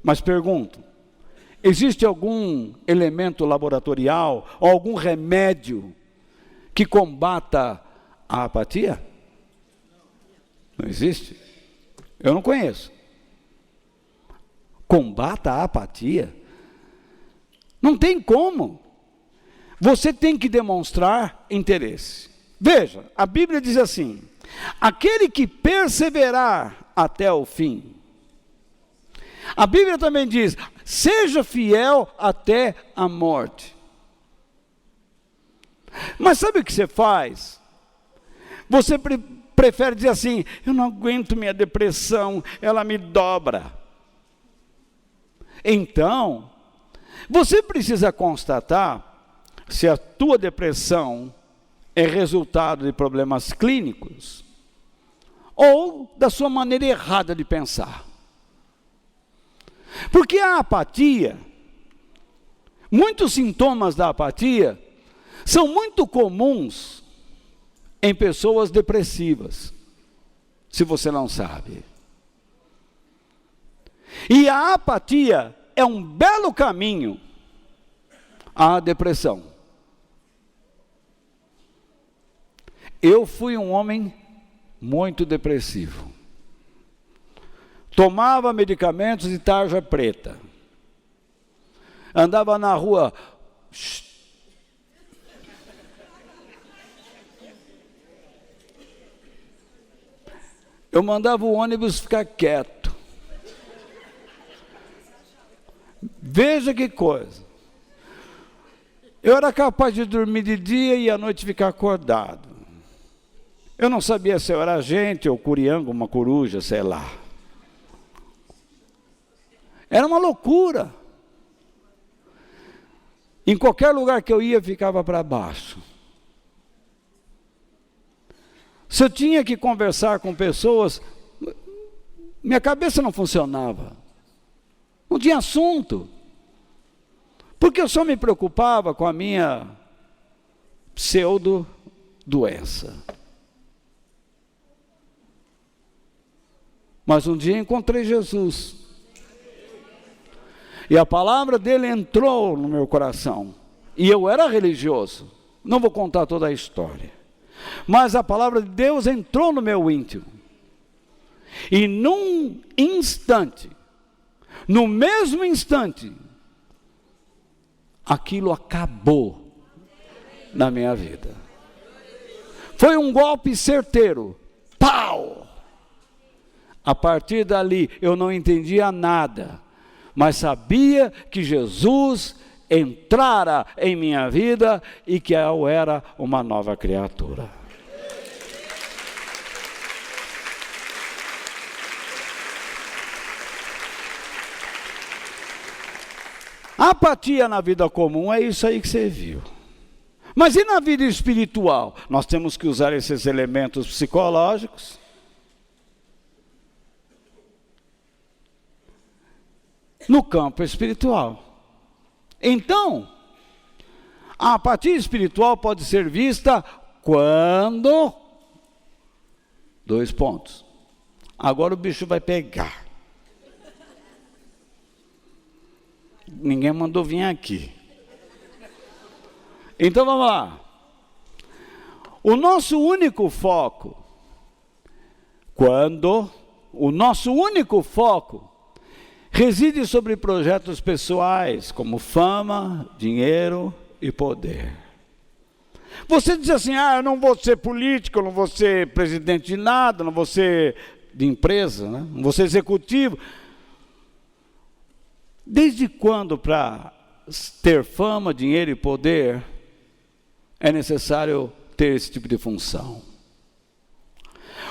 A: Mas pergunto: existe algum elemento laboratorial ou algum remédio que combata a apatia? Não existe. Eu não conheço. Combata a apatia? Não tem como. Você tem que demonstrar interesse. Veja, a Bíblia diz assim: aquele que perseverar até o fim. A Bíblia também diz: seja fiel até a morte. Mas sabe o que você faz? Você prefere dizer assim: eu não aguento minha depressão, ela me dobra. Então, você precisa constatar se a tua depressão é resultado de problemas clínicos ou da sua maneira errada de pensar. Porque a apatia, muitos sintomas da apatia são muito comuns em pessoas depressivas, se você não sabe. E a apatia é um belo caminho à depressão. Eu fui um homem muito depressivo. Tomava medicamentos de tarja preta. Andava na rua. Eu mandava o ônibus ficar quieto. Veja que coisa. Eu era capaz de dormir de dia e à noite ficar acordado. Eu não sabia se eu era gente ou curiango, uma coruja, sei lá. Era uma loucura. Em qualquer lugar que eu ia, ficava para baixo. Se eu tinha que conversar com pessoas, minha cabeça não funcionava. Não tinha assunto. Porque eu só me preocupava com a minha pseudo-doença. Mas um dia encontrei Jesus. E a palavra dele entrou no meu coração. E eu era religioso. Não vou contar toda a história. Mas a palavra de Deus entrou no meu íntimo. E num instante, no mesmo instante, aquilo acabou na minha vida. Foi um golpe certeiro. Pau! A partir dali eu não entendia nada, mas sabia que Jesus entrara em minha vida e que eu era uma nova criatura. A apatia na vida comum é isso aí que você viu. Mas e na vida espiritual? Nós temos que usar esses elementos psicológicos. No campo espiritual. Então, a apatia espiritual pode ser vista quando... Agora o bicho vai pegar. Ninguém mandou vir aqui. Então vamos lá. O nosso único foco reside sobre projetos pessoais, como fama, dinheiro e poder. Você diz assim: eu não vou ser político, eu não vou ser presidente de nada, não vou ser de empresa, né? Não vou ser executivo. Desde quando, para ter fama, dinheiro e poder, é necessário ter esse tipo de função?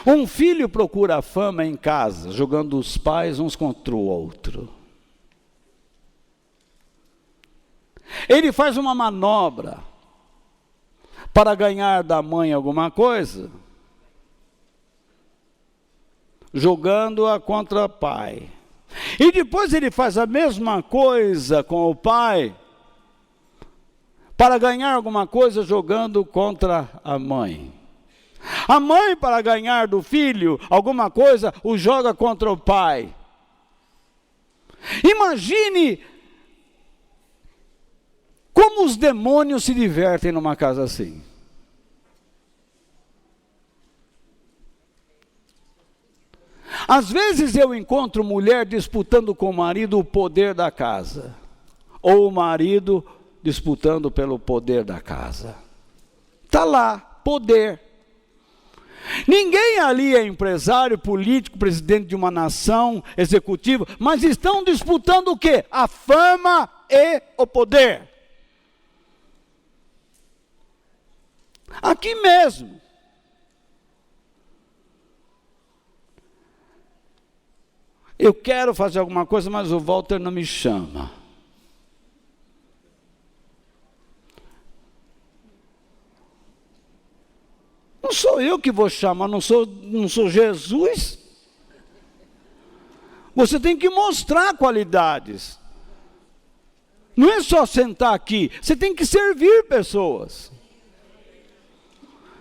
A: Um filho procura a fama em casa, jogando os pais uns contra o outro. Ele faz uma manobra para ganhar da mãe alguma coisa, jogando-a contra o pai. E depois ele faz a mesma coisa com o pai, para ganhar alguma coisa, jogando contra a mãe. A mãe, para ganhar do filho alguma coisa, o joga contra o pai. Imagine como os demônios se divertem numa casa assim. Às vezes eu encontro mulher disputando com o marido o poder da casa, ou o marido disputando pelo poder da casa. Está lá, poder. Ninguém ali é empresário, político, presidente de uma nação, executivo, mas estão disputando o quê? A fama e o poder. Aqui mesmo. Eu quero fazer alguma coisa, mas o Walter não me chama. Não sou eu que vou chamar, não sou Jesus. Você tem que mostrar qualidades. Não é só sentar aqui, você tem que servir pessoas.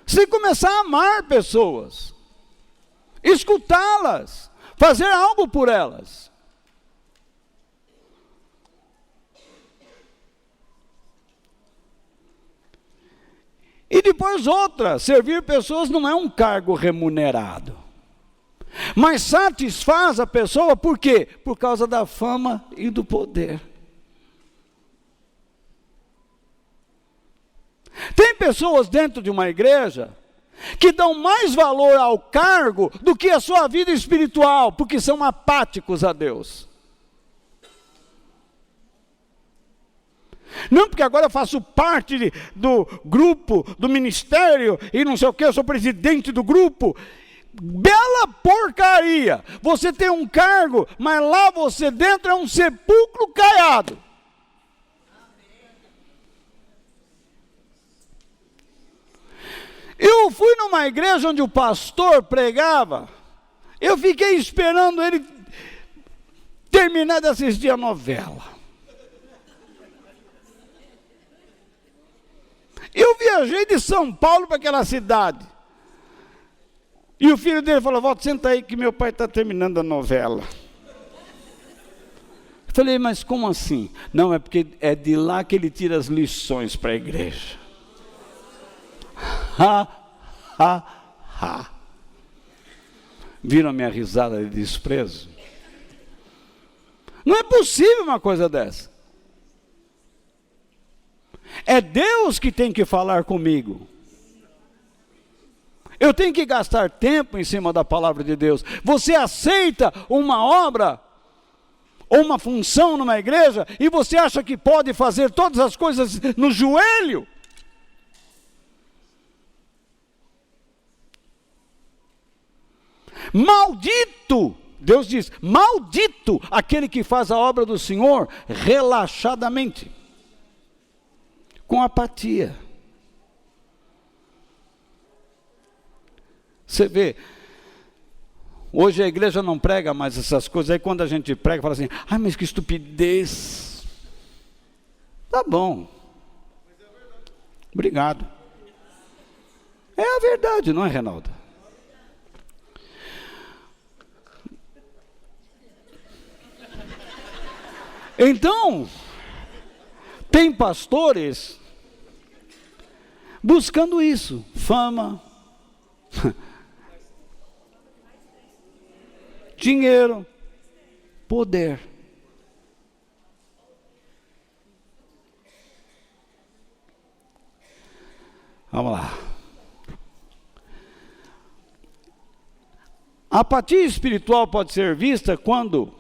A: Você tem que começar a amar pessoas, escutá-las, fazer algo por elas. E depois outra, servir pessoas não é um cargo remunerado, mas satisfaz a pessoa por quê? Por causa da fama e do poder. Tem pessoas dentro de uma igreja que dão mais valor ao cargo do que a sua vida espiritual, porque são apáticos a Deus. Não porque agora eu faço parte do grupo, do ministério, e não sei o que, eu sou presidente do grupo. Bela porcaria! Você tem um cargo, mas lá você dentro é um sepulcro caiado. Eu fui numa igreja onde o pastor pregava, eu fiquei esperando ele terminar de assistir a novela. Eu viajei de São Paulo para aquela cidade. E o filho dele falou: Walter, senta aí que meu pai está terminando a novela. Eu falei: mas como assim? Não, é porque é de lá que ele tira as lições para a igreja. Viram a minha risada de desprezo? Não é possível uma coisa dessa. É Deus que tem que falar comigo. Eu tenho que gastar tempo em cima da palavra de Deus. Você aceita uma obra ou uma função numa igreja e você acha que pode fazer todas as coisas no joelho? Maldito, Deus diz, maldito aquele que faz a obra do Senhor relaxadamente, com apatia. Você vê, hoje a igreja não prega mais essas coisas, aí quando a gente prega, fala assim: ai, mas que estupidez. Tá bom. Obrigado. É a verdade, não é, Reinaldo? Então, tem pastores buscando isso, fama, dinheiro, poder. Vamos lá. A apatia espiritual pode ser vista quando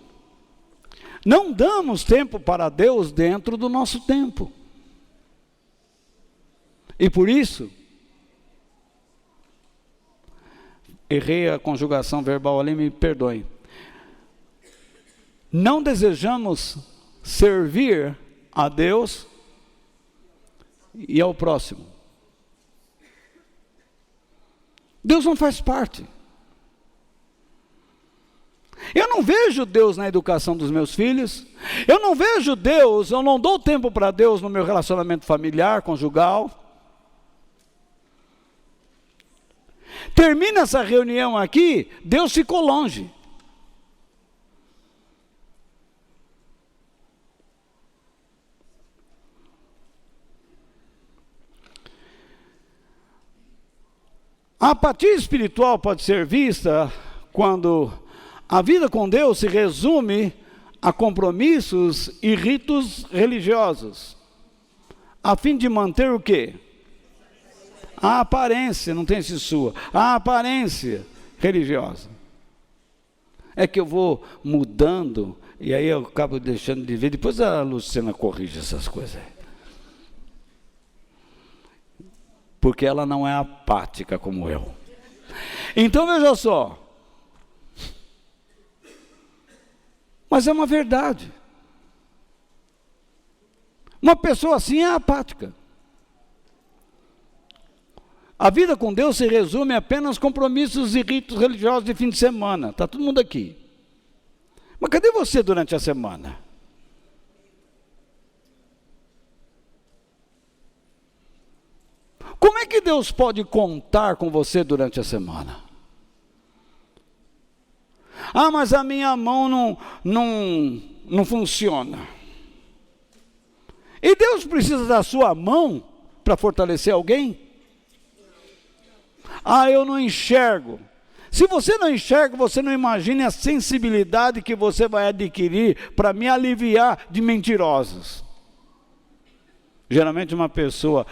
A: não damos tempo para Deus dentro do nosso tempo. E por isso, errei a conjugação verbal ali, me perdoem. Não desejamos servir a Deus e ao próximo. Deus não faz parte. Eu não vejo Deus na educação dos meus filhos. Eu não vejo Deus, eu não dou tempo para Deus no meu relacionamento familiar, conjugal. Termina essa reunião aqui, Deus ficou longe. A apatia espiritual pode ser vista quando a vida com Deus se resume a compromissos e ritos religiosos, a fim de manter o quê? A aparência, não tem esse sua. A aparência religiosa. É que eu vou mudando, e aí eu acabo deixando de ver. Depois a Luciana corrige essas coisas aí. Porque ela não é apática como eu. Então veja só. Mas é uma verdade. Uma pessoa assim é apática. A vida com Deus se resume a apenas compromissos e ritos religiosos de fim de semana. Está todo mundo aqui. Mas cadê você durante a semana? Como é que Deus pode contar com você durante a semana? Ah, mas a minha mão não funciona. E Deus precisa da sua mão para fortalecer alguém? Ah, eu não enxergo. Se você não enxerga, você não imagine a sensibilidade que você vai adquirir para me aliviar de mentirosos. Geralmente uma pessoa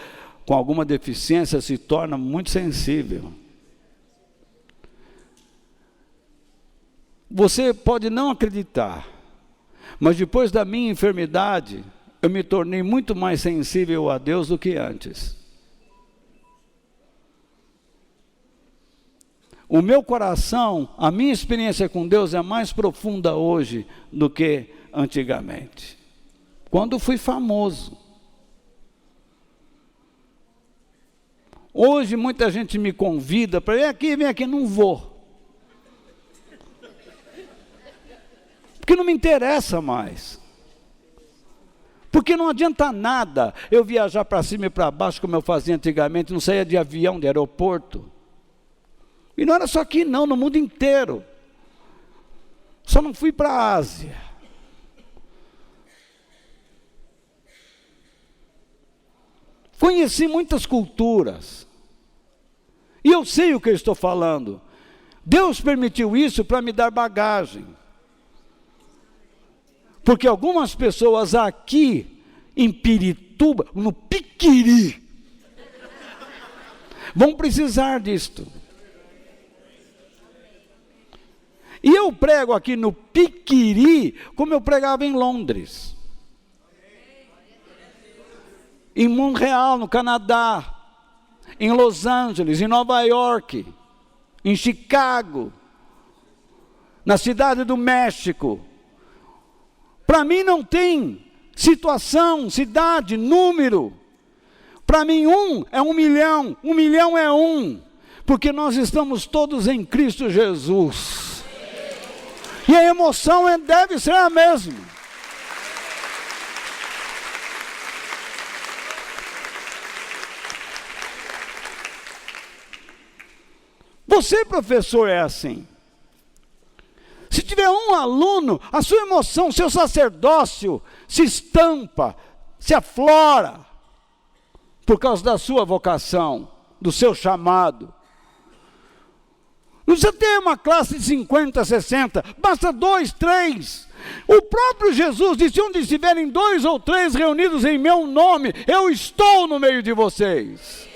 A: com alguma deficiência se torna muito sensível. Você pode não acreditar, mas depois da minha enfermidade, eu me tornei muito mais sensível a Deus do que antes. O meu coração, a minha experiência com Deus é mais profunda hoje do que antigamente. Quando fui famoso. Hoje muita gente me convida para vem aqui, não vou. Porque não me interessa mais. Porque não adianta nada eu viajar para cima e para baixo como eu fazia antigamente, não saía de avião, de aeroporto. E não era só aqui não, no mundo inteiro. Só não fui para a Ásia. Conheci muitas culturas. E eu sei o que eu estou falando. Deus permitiu isso para me dar bagagem. Porque algumas pessoas aqui, em Pirituba, no Piquiri, vão precisar disto. E eu prego aqui no Piquiri, como eu pregava em Londres. Em Montreal, no Canadá. Em Los Angeles, em Nova York. Em Chicago. Na cidade do México. Para mim não tem situação, cidade, número. Para mim 1 é 1 milhão, 1 milhão é 1. Porque nós estamos todos em Cristo Jesus. E a emoção deve ser a mesma. Você, professor, é assim. Se tiver um aluno, a sua emoção, seu sacerdócio se estampa, se aflora, por causa da sua vocação, do seu chamado. Não precisa ter uma classe de 50, 60, basta 2, 3. O próprio Jesus disse, onde estiverem 2 ou 3 reunidos em meu nome, eu estou no meio de vocês.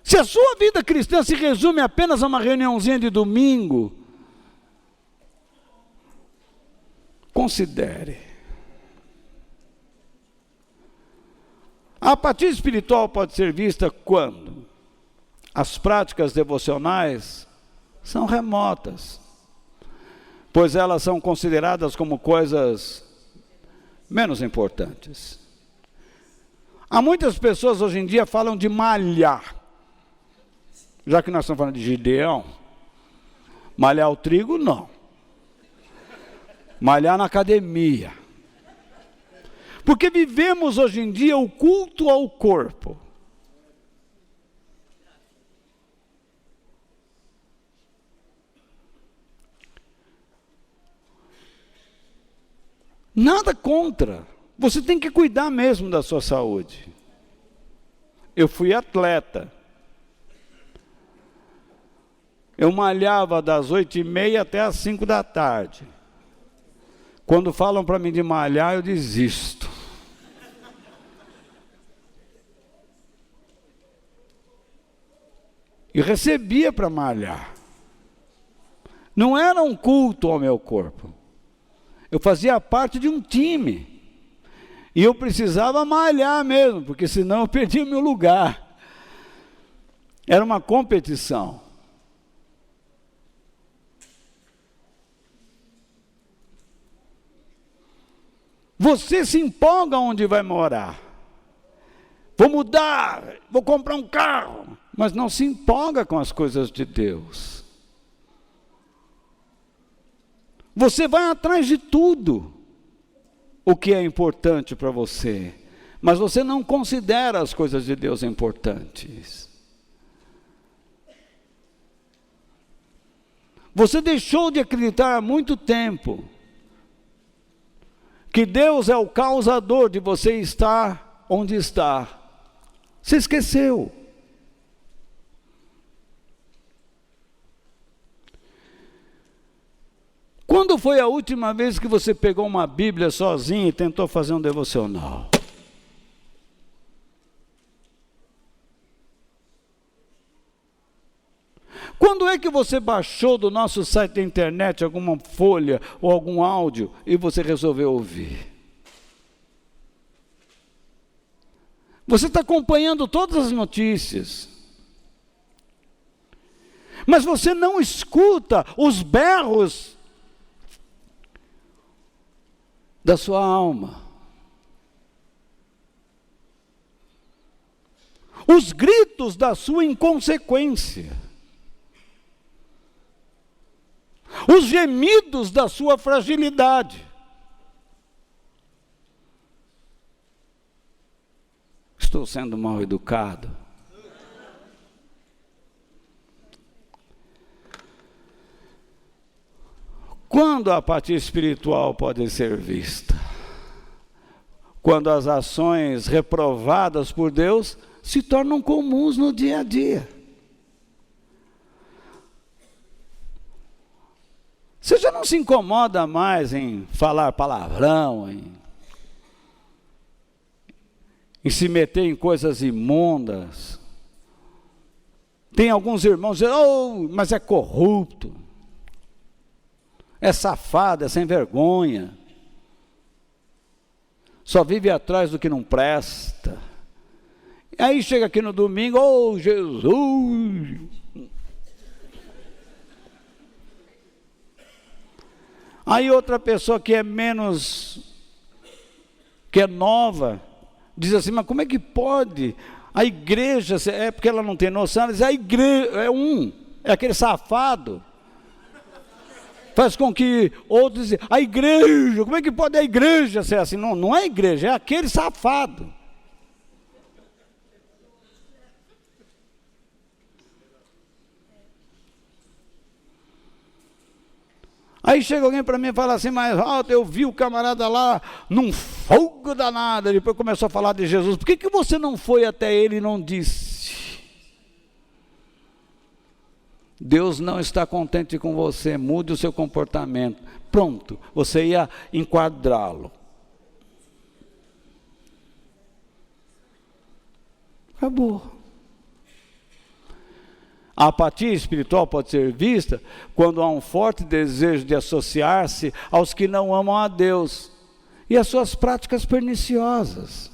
A: Se a sua vida cristã se resume apenas a uma reuniãozinha de domingo, considere. A apatia espiritual pode ser vista quando as práticas devocionais são remotas, pois elas são consideradas como coisas menos importantes. Há muitas pessoas hoje em dia falam de malhar. Já que nós estamos falando de Gideão, malhar o trigo, não. Malhar na academia. Porque vivemos hoje em dia o culto ao corpo. Nada contra. Você tem que cuidar mesmo da sua saúde. Eu fui atleta. Eu malhava das 8h30 até as 5 da tarde. Quando falam para mim de malhar, eu desisto. E recebia para malhar. Não era um culto ao meu corpo. Eu fazia parte de um time. E eu precisava malhar mesmo, porque senão eu perdia meu lugar. Era uma competição. Você se empolga onde vai morar. Vou mudar, vou comprar um carro. Mas não se empolga com as coisas de Deus. Você vai atrás de tudo o que é importante para você, mas você não considera as coisas de Deus importantes. Você deixou de acreditar há muito tempo que Deus é o causador de você estar onde está. Você esqueceu. Quando foi a última vez que você pegou uma Bíblia sozinho e tentou fazer um devocional? Quando é que você baixou do nosso site da internet alguma folha ou algum áudio e você resolveu ouvir? Você está acompanhando todas as notícias, mas você não escuta os berros da sua alma, os gritos da sua inconsequência, os gemidos da sua fragilidade. Estou sendo mal educado? Quando a apatia espiritual pode ser vista? Quando as ações reprovadas por Deus se tornam comuns no dia a dia. Você já não se incomoda mais em falar palavrão, em se meter em coisas imundas. Tem alguns irmãos que dizem, oh, mas é corrupto, é safado, é sem vergonha, só vive atrás do que não presta. E aí chega aqui no domingo, oh Jesus! Aí outra pessoa que é nova, diz assim, mas como é que pode? A igreja, é porque ela não tem noção, ela diz, a igreja é aquele safado. Faz com que outros dizem, a igreja, como é que pode a igreja ser assim? Não, não é a igreja, é aquele safado. Aí chega alguém para mim e fala assim, mas eu vi o camarada lá num fogo danado, depois começou a falar de Jesus, por que você não foi até ele e não disse? Deus não está contente com você, mude o seu comportamento. Pronto, você ia enquadrá-lo. Acabou. A apatia espiritual pode ser vista quando há um forte desejo de associar-se aos que não amam a Deus e às suas práticas perniciosas.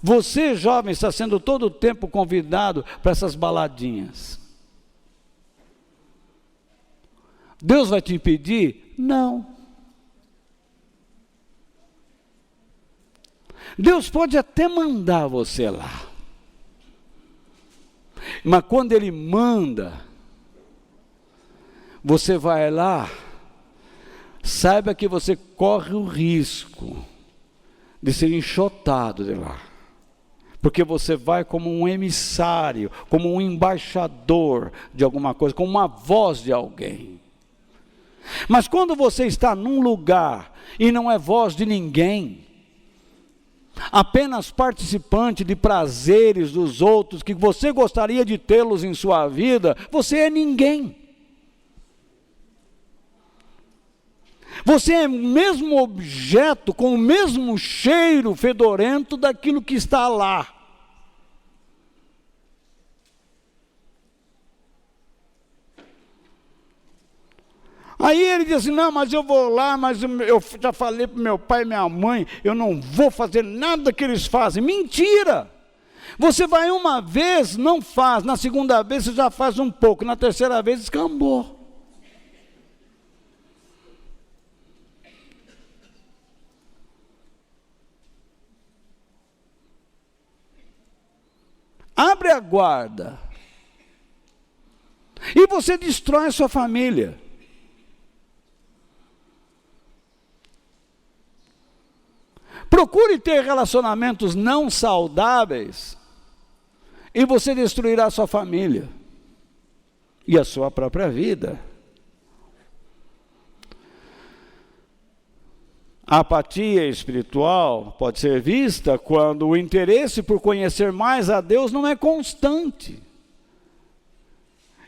A: Você, jovem, está sendo todo o tempo convidado para essas baladinhas. Deus vai te impedir? Não. Deus pode até mandar você lá. Mas quando Ele manda, você vai lá, saiba que você corre o risco de ser enxotado de lá. Porque você vai como um emissário, como um embaixador de alguma coisa, como uma voz de alguém. Mas quando você está num lugar e não é voz de ninguém, apenas participante de prazeres dos outros, que você gostaria de tê-los em sua vida, você é ninguém. Você é o mesmo objeto, com o mesmo cheiro fedorento daquilo que está lá. Aí ele diz assim, não, mas eu vou lá, mas eu já falei para meu pai e minha mãe, eu não vou fazer nada que eles fazem. Mentira! Você vai uma vez, não faz, na segunda vez você já faz um pouco, na terceira vez escambou. Abre a guarda. E você destrói a sua família. Procure ter relacionamentos não saudáveis e você destruirá a sua família e a sua própria vida. A apatia espiritual pode ser vista quando o interesse por conhecer mais a Deus não é constante.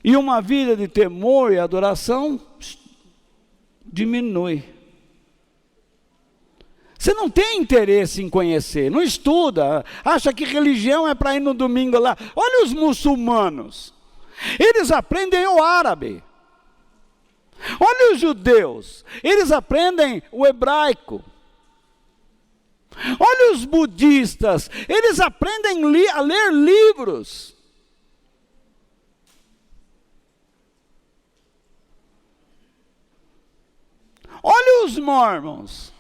A: E uma vida de temor e adoração diminui. Você não tem interesse em conhecer, não estuda, acha que religião é para ir no domingo lá. Olha os muçulmanos, eles aprendem o árabe. Olha os judeus, eles aprendem o hebraico. Olha os budistas, eles aprendem a ler livros. Olha os mormons.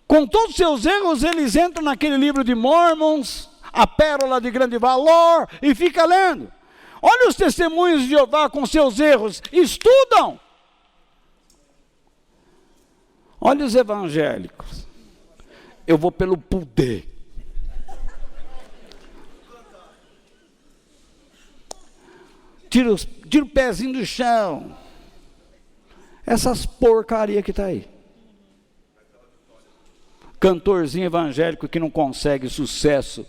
A: Com todos os seus erros, eles entram naquele livro de Mormons, a pérola de grande valor, e fica lendo. Olha os testemunhos de Jeová com seus erros, estudam. Olha os evangélicos. Eu vou pelo poder. Tira o pezinho do chão. Essas porcaria que está aí. Cantorzinho evangélico que não consegue sucesso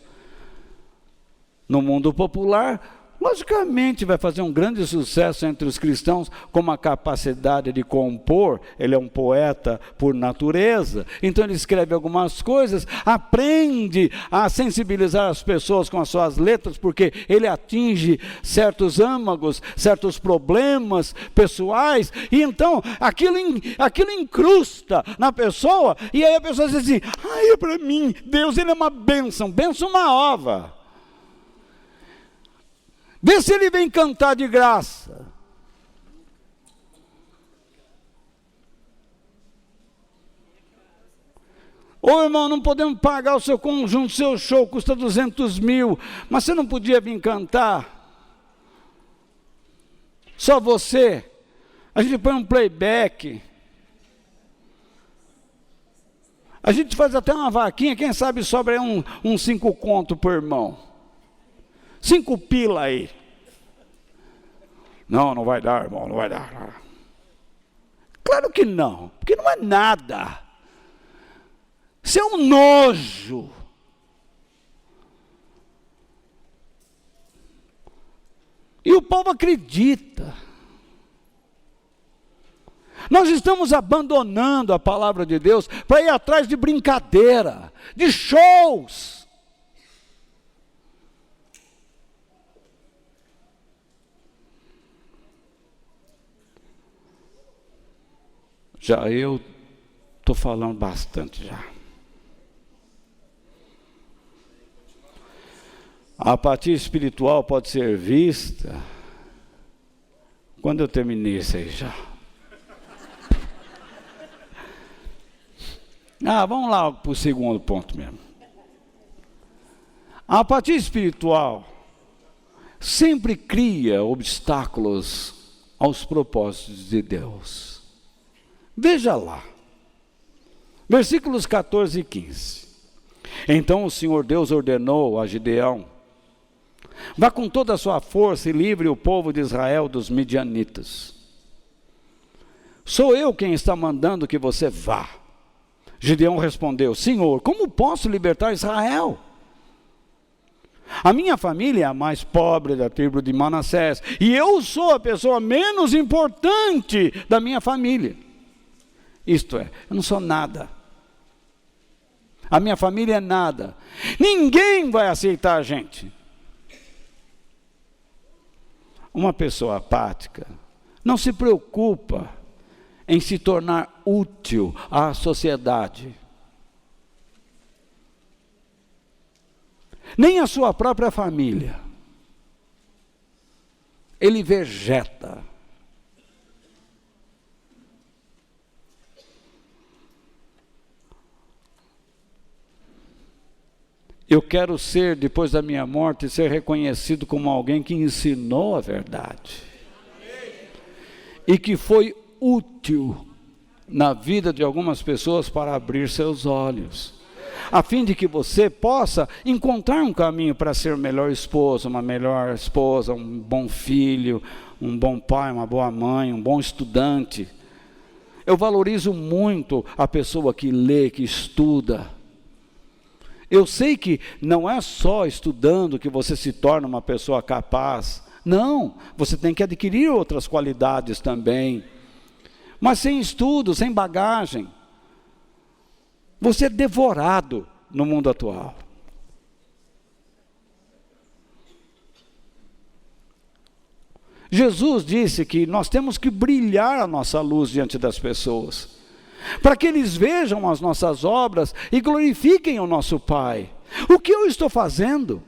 A: no mundo popular, logicamente vai fazer um grande sucesso entre os cristãos com uma capacidade de compor. Ele é um poeta por natureza, então ele escreve algumas coisas, aprende a sensibilizar as pessoas com as suas letras, porque ele atinge certos âmagos, certos problemas pessoais, e então aquilo incrusta na pessoa, e aí a pessoa diz assim, para mim, Deus ele é uma bênção uma ova. Vê se ele vem cantar de graça. Ô irmão, não podemos pagar o seu conjunto, seu show custa 200 mil, mas você não podia vir cantar? Só você? A gente põe um playback. A gente faz até uma vaquinha, quem sabe sobra aí uns 5 conto por irmão. 5 pila aí. Não vai dar, irmão, não vai dar. Claro que não, porque não é nada. Isso é um nojo. E o povo acredita. Nós estamos abandonando a palavra de Deus para ir atrás de brincadeira, de shows. Já eu estou falando bastante já. A apatia espiritual pode ser vista quando eu terminei isso aí já. Vamos lá para o segundo ponto mesmo. A apatia espiritual sempre cria obstáculos aos propósitos de Deus. Veja lá, versículos 14 e 15. Então o Senhor Deus ordenou a Gideão: vá com toda a sua força e livre o povo de Israel dos midianitas. Sou eu quem está mandando que você vá. Gideão respondeu: Senhor, como posso libertar Israel? A minha família é a mais pobre da tribo de Manassés, e eu sou a pessoa menos importante da minha família. Isto é, eu não sou nada. A minha família é nada. Ninguém vai aceitar a gente. Uma pessoa apática não se preocupa em se tornar útil à sociedade. Nem a sua própria família. Ele vegeta. Eu quero ser, depois da minha morte, ser reconhecido como alguém que ensinou a verdade. E que foi útil na vida de algumas pessoas para abrir seus olhos. A fim de que você possa encontrar um caminho para ser melhor esposo, uma melhor esposa, um bom filho, um bom pai, uma boa mãe, um bom estudante. Eu valorizo muito a pessoa que lê, que estuda. Eu sei que não é só estudando que você se torna uma pessoa capaz. Não, você tem que adquirir outras qualidades também. Mas sem estudo, sem bagagem, você é devorado no mundo atual. Jesus disse que nós temos que brilhar a nossa luz diante das pessoas, para que eles vejam as nossas obras e glorifiquem o nosso Pai. O que eu estou fazendo?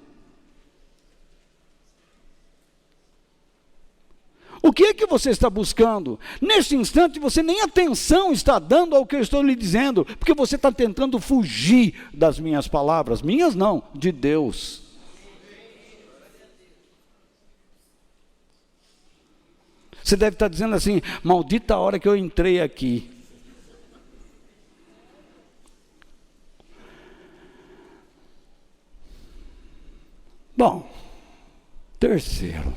A: O que é que você está buscando? Neste instante você nem atenção está dando ao que eu estou lhe dizendo, porque você está tentando fugir das minhas palavras, minhas não, de Deus. Você deve estar dizendo assim, maldita a hora que eu entrei aqui. Bom, terceiro.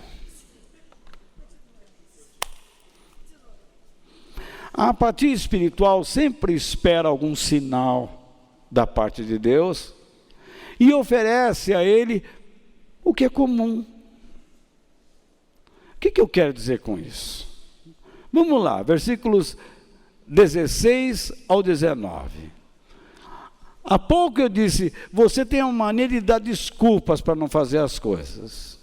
A: A apatia espiritual sempre espera algum sinal da parte de Deus e oferece a Ele o que é comum. O que eu quero dizer com isso? Vamos lá, versículos 16 ao 19. Há pouco eu disse, você tem uma maneira de dar desculpas para não fazer as coisas.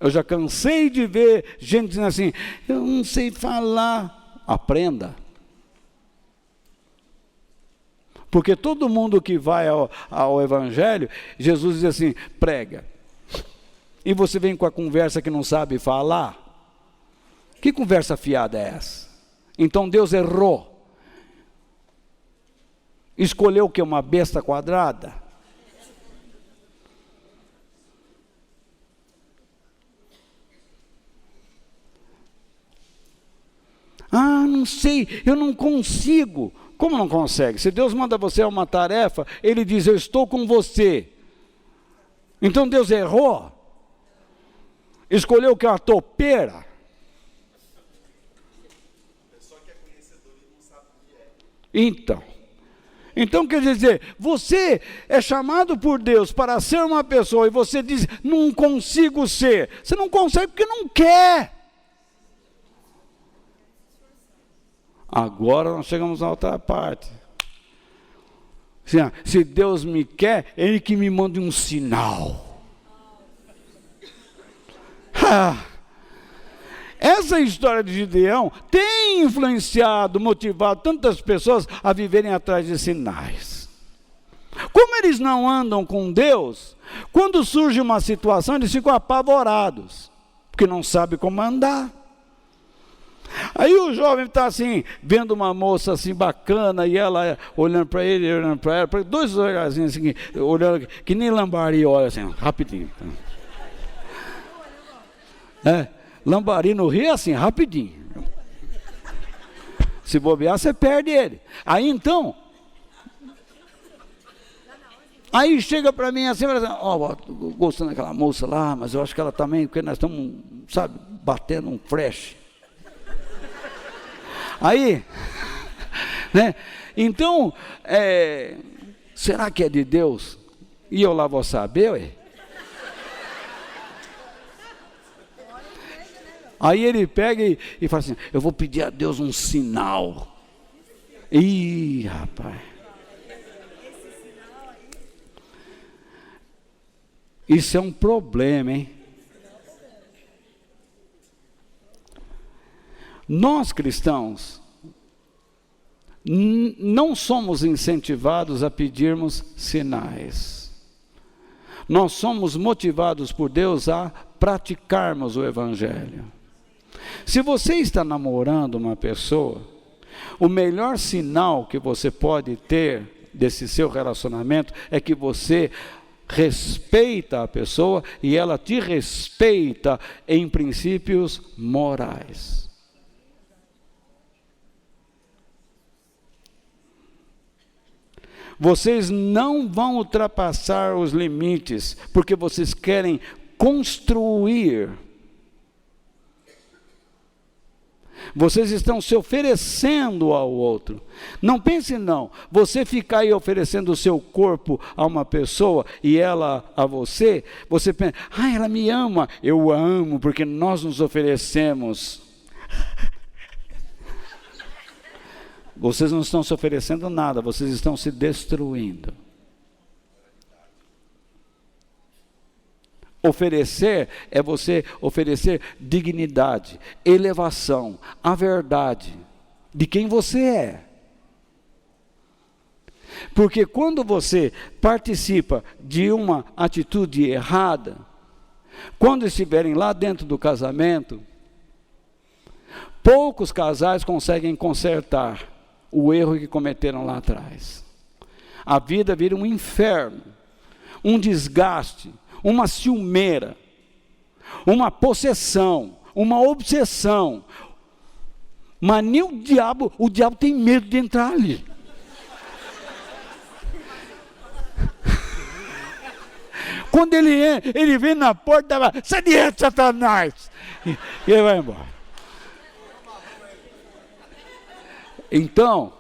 A: Eu já cansei de ver gente dizendo assim, eu não sei falar. Aprenda. Porque todo mundo que vai ao Evangelho, Jesus diz assim, prega. E você vem com a conversa que não sabe falar. Que conversa fiada é essa? Então Deus errou. Escolheu o que? Uma besta quadrada? Ah, não sei, eu não consigo. Como não consegue? Se Deus manda você a uma tarefa, Ele diz, eu estou com você. Então Deus errou? Escolheu o que é uma topeira? A pessoa que é conhecedora e não sabe o que é. Então quer dizer, você é chamado por Deus para ser uma pessoa e você diz, não consigo ser. Você não consegue porque não quer. Agora nós chegamos a outra parte. Se Deus me quer, Ele que me manda um sinal. Essa história de Gideão tem influenciado, motivado tantas pessoas a viverem atrás de sinais. Como eles não andam com Deus, quando surge uma situação, eles ficam apavorados, porque não sabem como andar. Aí o jovem está assim, vendo uma moça assim bacana, e ela olhando para ele, olhando para ela, dois olharzinhos assim, olhando, que nem lambari olha assim, rapidinho. Lambari no rio é assim, rapidinho. Se bobear, você perde ele. Aí então, aí chega para mim assim, gostando daquela moça lá, mas eu acho que ela também, porque nós estamos, sabe, batendo um flash. Aí, né? Então, será que é de Deus? E eu lá vou saber, ué? Aí ele pega e fala assim, eu vou pedir a Deus um sinal. Ih, rapaz. Isso é um problema, hein? Nós cristãos não somos incentivados a pedirmos sinais. Nós somos motivados por Deus a praticarmos o Evangelho. Se você está namorando uma pessoa, o melhor sinal que você pode ter desse seu relacionamento é que você respeita a pessoa e ela te respeita em princípios morais. Vocês não vão ultrapassar os limites, porque vocês querem construir. Vocês estão se oferecendo ao outro. Não pense não, você ficar aí oferecendo o seu corpo a uma pessoa e ela a você, você pensa, ela me ama, eu amo, porque nós nos oferecemos. Vocês não estão se oferecendo nada, vocês estão se destruindo. Oferecer é você oferecer dignidade, elevação, a verdade de quem você é. Porque quando você participa de uma atitude errada, quando estiverem lá dentro do casamento, poucos casais conseguem consertar o erro que cometeram lá atrás. A vida vira um inferno, um desgaste, uma ciumeira, uma possessão, uma obsessão. Mas nem o diabo tem medo de entrar ali. Quando ele vem na porta, vai, sai de dentro, Satanás! E ele vai embora. Então,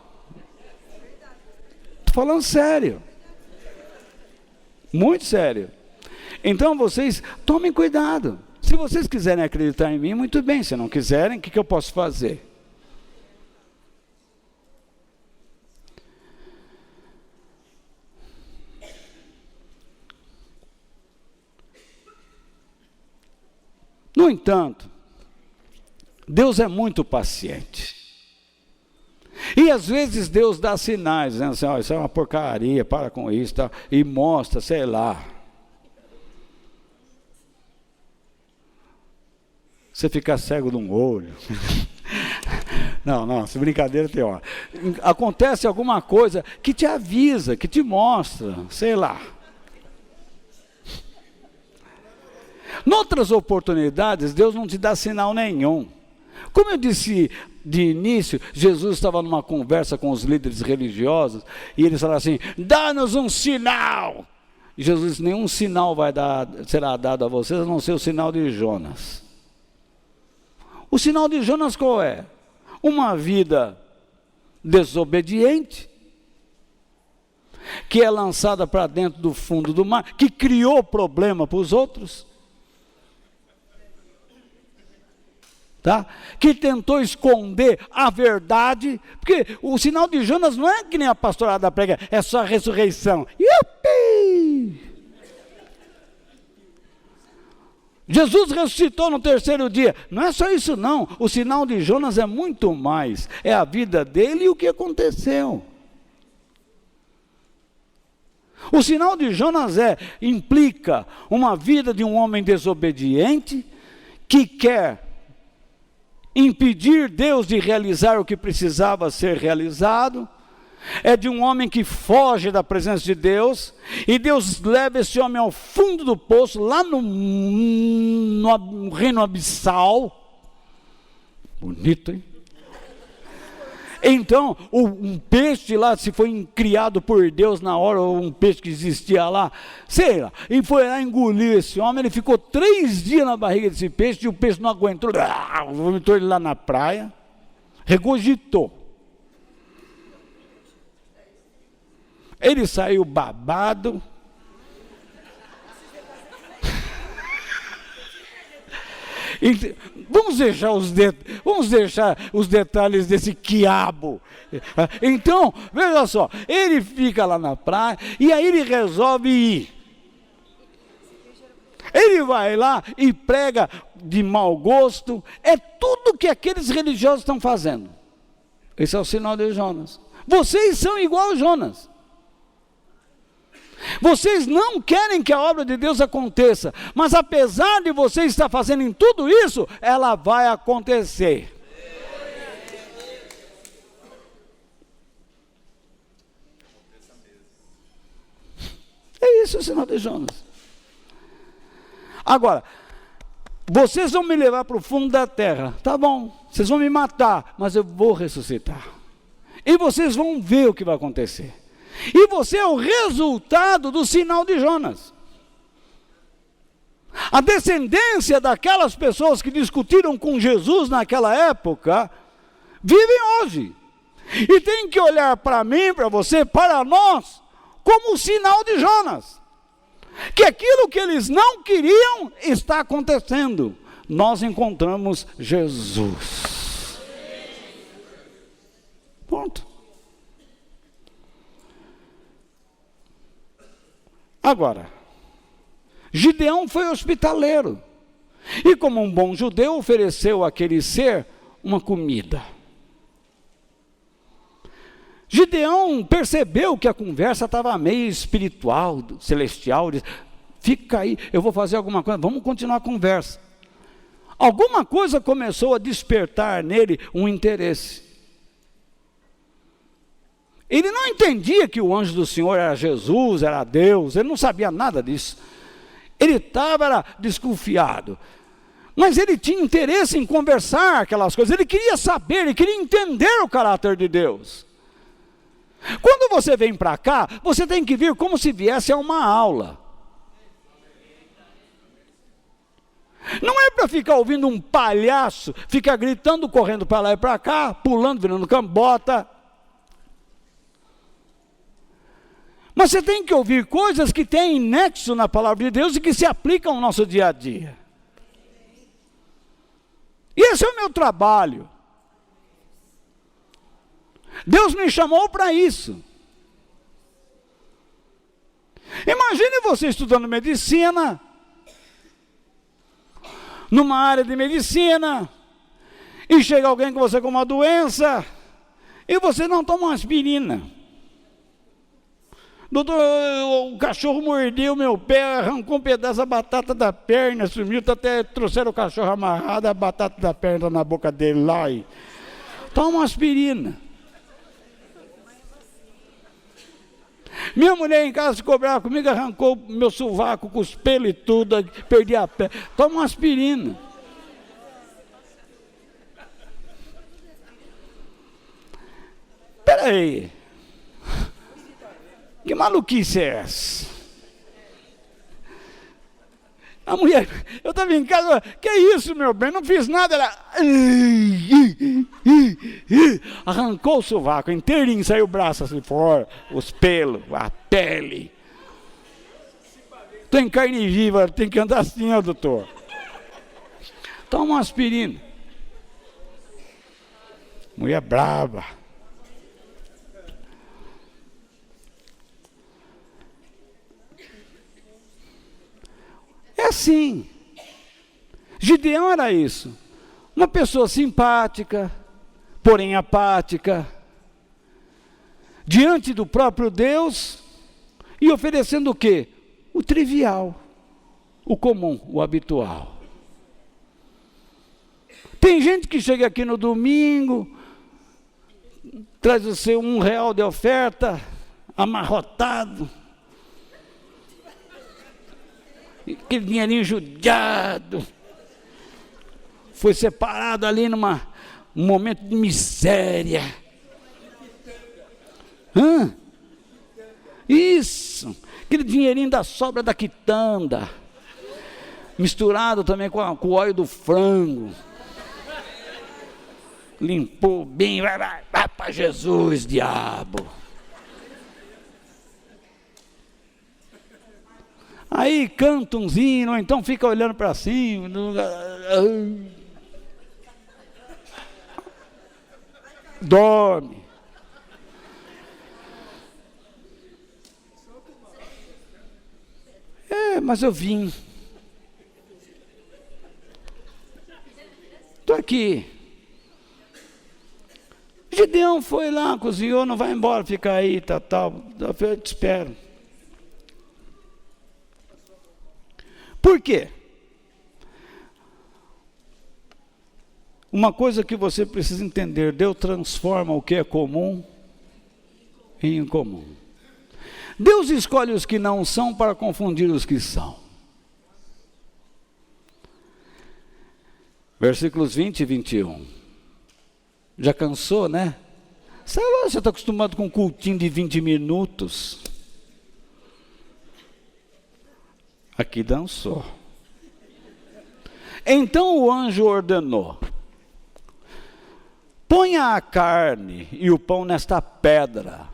A: estou falando sério, muito sério. Então vocês tomem cuidado. Se vocês quiserem acreditar em mim, muito bem. Se não quiserem, o que eu posso fazer? No entanto, Deus é muito paciente. E às vezes Deus dá sinais, dizendo assim, isso é uma porcaria, para com isso, tá? E mostra, sei lá. Você fica cego de um olho. Não, essa brincadeira tem hora. Acontece alguma coisa que te avisa, que te mostra, sei lá. Noutras oportunidades, Deus não te dá sinal nenhum. Como eu disse de início, Jesus estava numa conversa com os líderes religiosos, e eles falaram assim, dá-nos um sinal. E Jesus disse, nenhum sinal será dado a vocês, a não ser o sinal de Jonas. O sinal de Jonas qual é? Uma vida desobediente, que é lançada para dentro do fundo do mar, que criou problema para os outros. Tá? Que tentou esconder a verdade, porque o sinal de Jonas não é que nem a pastorada prega, é só a ressurreição. Yupi! Jesus ressuscitou no terceiro dia. Não é só isso não, o sinal de Jonas é muito mais, é a vida dele e o que aconteceu. O sinal de Jonas implica uma vida de um homem desobediente, que quer impedir Deus de realizar o que precisava ser realizado, é de um homem que foge da presença de Deus, e Deus leva esse homem ao fundo do poço, lá no reino abissal. Bonito, hein? Então, um peixe lá, se foi criado por Deus na hora, ou um peixe que existia lá, sei lá, e foi lá engolir esse homem, ele ficou 3 dias na barriga desse peixe, e o peixe não aguentou, vomitou ele lá na praia, regurgitou. Ele saiu babado, Vamos deixar os detalhes desse quiabo. Então, veja só, ele fica lá na praia e aí ele resolve ir. Ele vai lá e prega de mau gosto. É tudo que aqueles religiosos estão fazendo. Esse é o sinal de Jonas. Vocês são igual a Jonas. Vocês não querem que a obra de Deus aconteça, mas apesar de vocês estar fazendo em tudo isso, ela vai acontecer. É isso o sinal de Jonas. Agora, vocês vão me levar para o fundo da terra, tá bom, vocês vão me matar, mas eu vou ressuscitar. E vocês vão ver o que vai acontecer. E você é o resultado do sinal de Jonas. A descendência daquelas pessoas que discutiram com Jesus naquela época, vivem hoje. E tem que olhar para mim, para você, para nós, como o sinal de Jonas. Que aquilo que eles não queriam está acontecendo. Nós encontramos Jesus. Ponto. Agora, Gideão foi hospitaleiro. E como um bom judeu, ofereceu àquele ser uma comida. Gideão percebeu que a conversa estava meio espiritual, celestial. Disse, fica aí, eu vou fazer alguma coisa, vamos continuar a conversa. Alguma coisa começou a despertar nele um interesse. Ele não entendia que o anjo do Senhor era Jesus, era Deus, ele não sabia nada disso. Ele estava desconfiado. Mas ele tinha interesse em conversar aquelas coisas, ele queria saber, ele queria entender o caráter de Deus. Quando você vem para cá, você tem que vir como se viesse a uma aula. Não é para ficar ouvindo um palhaço, ficar gritando, correndo para lá e para cá, pulando, virando cambota. Mas você tem que ouvir coisas que têm nexo na palavra de Deus e que se aplicam ao nosso dia a dia. E esse é o meu trabalho. Deus me chamou para isso. Imagine você estudando medicina, numa área de medicina, e chega alguém com você com uma doença, e você não toma uma aspirina. Doutor, o cachorro mordeu meu pé, arrancou um pedaço da batata da perna, sumiu, até trouxeram o cachorro amarrado, a batata da perna na boca dele lá, e toma uma aspirina. Minha mulher em casa se cobrava comigo, arrancou meu sovaco com os pelos e tudo, perdi a pele. Toma uma aspirina. Espera aí. Que maluquice é essa? A mulher, eu estava em casa, que isso, meu bem, não fiz nada. Ela arrancou o sovaco inteirinho, saiu o braço assim fora, os pelos, a pele. Estou em carne viva, tem que andar assim, ó, doutor. Toma uma aspirina. Mulher brava. É assim. Gideão era isso. Uma pessoa simpática, porém apática, diante do próprio Deus, e oferecendo o quê? O trivial, o comum, o habitual. Tem gente que chega aqui no domingo, traz o seu R$1 de oferta, amarrotado, aquele dinheirinho judiado, foi separado ali num momento de miséria. Isso, aquele dinheirinho da sobra da quitanda, misturado também com o óleo do frango. Limpou bem, vai para Jesus, diabo. Aí canta uns hinos, ou então fica olhando para cima. Dorme. Mas eu vim. Estou aqui. Gideão foi lá, cozinhou, não vai embora, fica aí, tal. Eu te espero. Por quê? Uma coisa que você precisa entender: Deus transforma o que é comum em incomum. Deus escolhe os que não são para confundir os que são. Versículos 20 e 21. Já cansou, né? Você está acostumado com um cultinho de 20 minutos. Aqui dançou. Então o anjo ordenou: ponha a carne e o pão nesta pedra,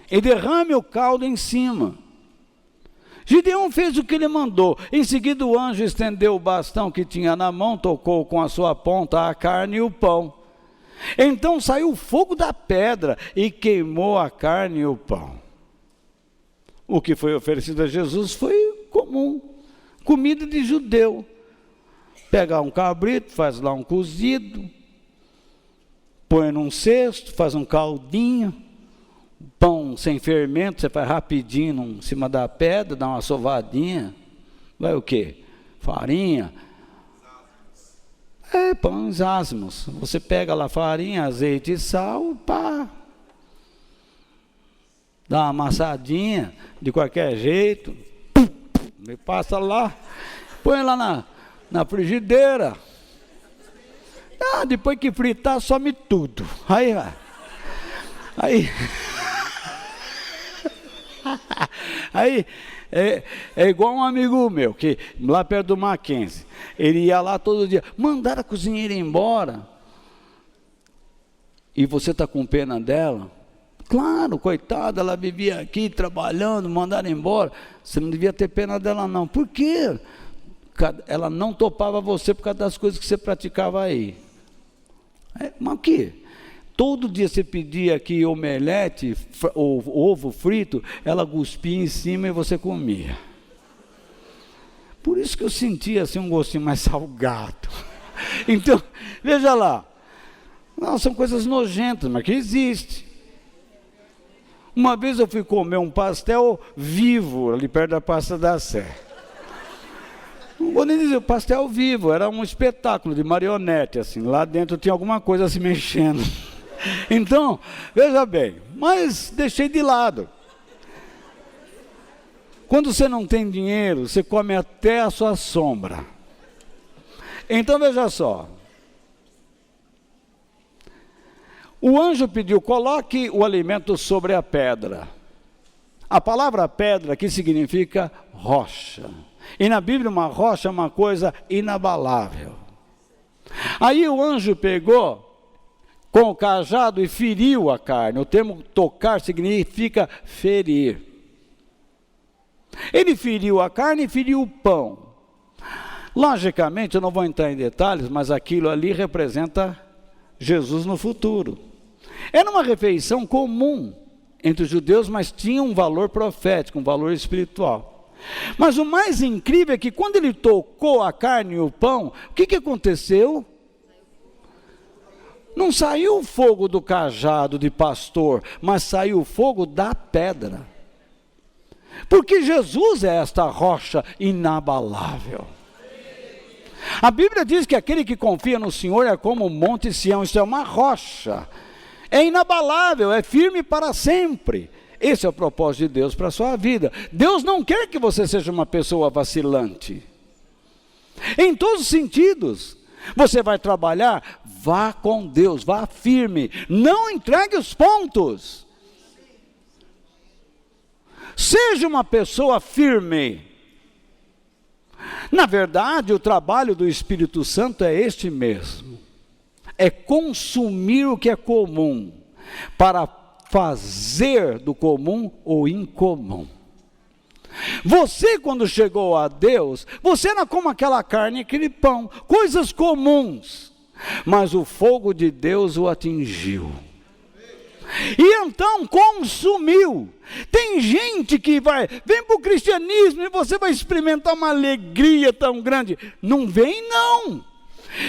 A: e derrame o caldo em cima. Gideão fez o que ele mandou. Em seguida o anjo estendeu o bastão que tinha na mão, tocou com a sua ponta a carne e o pão. Então saiu fogo da pedra e queimou a carne e o pão. O que foi oferecido a Jesus foi comum, comida de judeu. Pega um cabrito, faz lá um cozido, põe num cesto, faz um caldinho, pão sem fermento, você faz rapidinho em cima da pedra, dá uma sovadinha, vai o quê? Farinha. Pães asmos. Você pega lá farinha, azeite e sal, pá. Dá uma amassadinha, de qualquer jeito. Passa lá, põe lá na frigideira. Depois que fritar, some tudo. Aí é igual um amigo meu, que lá perto do Mackenzie, ele ia lá todo dia, mandaram a cozinheira embora, e você está com pena dela? Claro, coitada, ela vivia aqui trabalhando, mandaram embora. Você não devia ter pena dela não. Por quê? Ela não topava você por causa das coisas que você praticava aí. Mas o quê? Todo dia você pedia aqui omelete, ou ovo frito, ela cuspia em cima e você comia. Por isso que eu sentia assim um gostinho mais salgado. Então, veja lá. Não, são coisas nojentas, mas que existe. Uma vez eu fui comer um pastel vivo, ali perto da Praça da Sé. Não vou nem dizer, pastel vivo, era um espetáculo de marionete, assim. Lá dentro tinha alguma coisa se mexendo. Então, veja bem, mas deixei de lado. Quando você não tem dinheiro, você come até a sua sombra. Então veja só. O anjo pediu: coloque o alimento sobre a pedra. A palavra pedra aqui significa rocha. E na Bíblia uma rocha é uma coisa inabalável. Aí o anjo pegou com o cajado e feriu a carne. O termo tocar significa ferir. Ele feriu a carne e feriu o pão. Logicamente, eu não vou entrar em detalhes, mas aquilo ali representa Jesus no futuro. Era uma refeição comum entre os judeus, mas tinha um valor profético, um valor espiritual. Mas o mais incrível é que quando ele tocou a carne e o pão, o que aconteceu? Não saiu o fogo do cajado de pastor, mas saiu o fogo da pedra. Porque Jesus é esta rocha inabalável. A Bíblia diz que aquele que confia no Senhor é como o monte Sião. Isso é uma rocha. É inabalável, é firme para sempre. Esse é o propósito de Deus para a sua vida. Deus não quer que você seja uma pessoa vacilante. Em todos os sentidos. Você vai trabalhar, vá com Deus, vá firme. Não entregue os pontos. Seja uma pessoa firme. Na verdade, o trabalho do Espírito Santo é este mesmo. É consumir o que é comum, para fazer do comum o incomum. Você, quando chegou a Deus, você era como aquela carne e aquele pão, coisas comuns, mas o fogo de Deus o atingiu. E então consumiu. Tem gente que vem para o cristianismo e você vai experimentar uma alegria tão grande. Não vem não.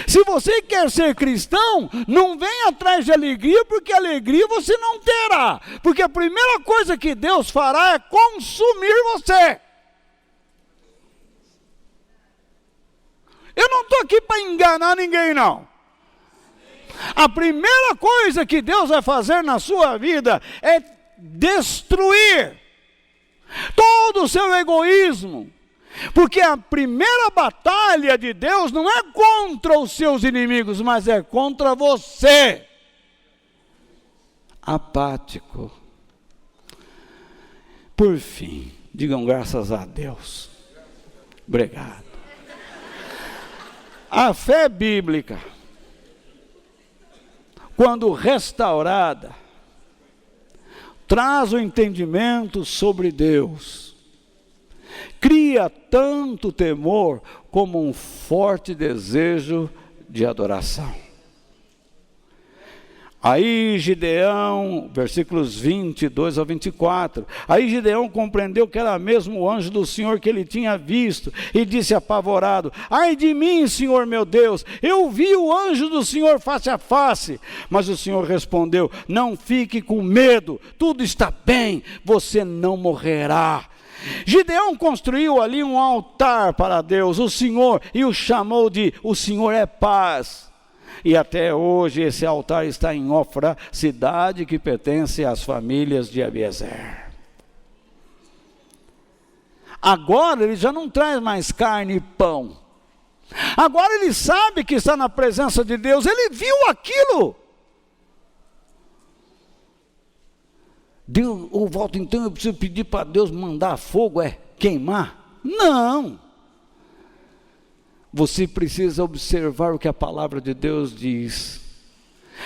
A: Se você quer ser cristão, não vem atrás de alegria, porque alegria você não terá. Porque a primeira coisa que Deus fará é consumir você. Eu não estou aqui para enganar ninguém não. A primeira coisa que Deus vai fazer na sua vida é destruir todo o seu egoísmo. Porque a primeira batalha de Deus não é contra os seus inimigos, mas é contra você. Apático. Por fim, digam graças a Deus. Obrigado. A fé bíblica, quando restaurada, traz o entendimento sobre Deus, cria tanto temor como um forte desejo de adoração. Aí Gideão, versículos 22 a 24, aí Gideão compreendeu que era mesmo o anjo do Senhor que ele tinha visto, e disse apavorado: ai de mim, Senhor meu Deus, eu vi o anjo do Senhor face a face. Mas o Senhor respondeu: não fique com medo, tudo está bem, você não morrerá. Gideão construiu ali um altar para Deus, o Senhor, e o chamou de O Senhor é Paz. E até hoje esse altar está em Ofra, cidade que pertence às famílias de Abiezer. Agora ele já não traz mais carne e pão. Agora ele sabe que está na presença de Deus, ele viu aquilo. Deus, ou volta então eu preciso pedir para Deus mandar fogo, queimar? Não. Você precisa observar o que a palavra de Deus diz.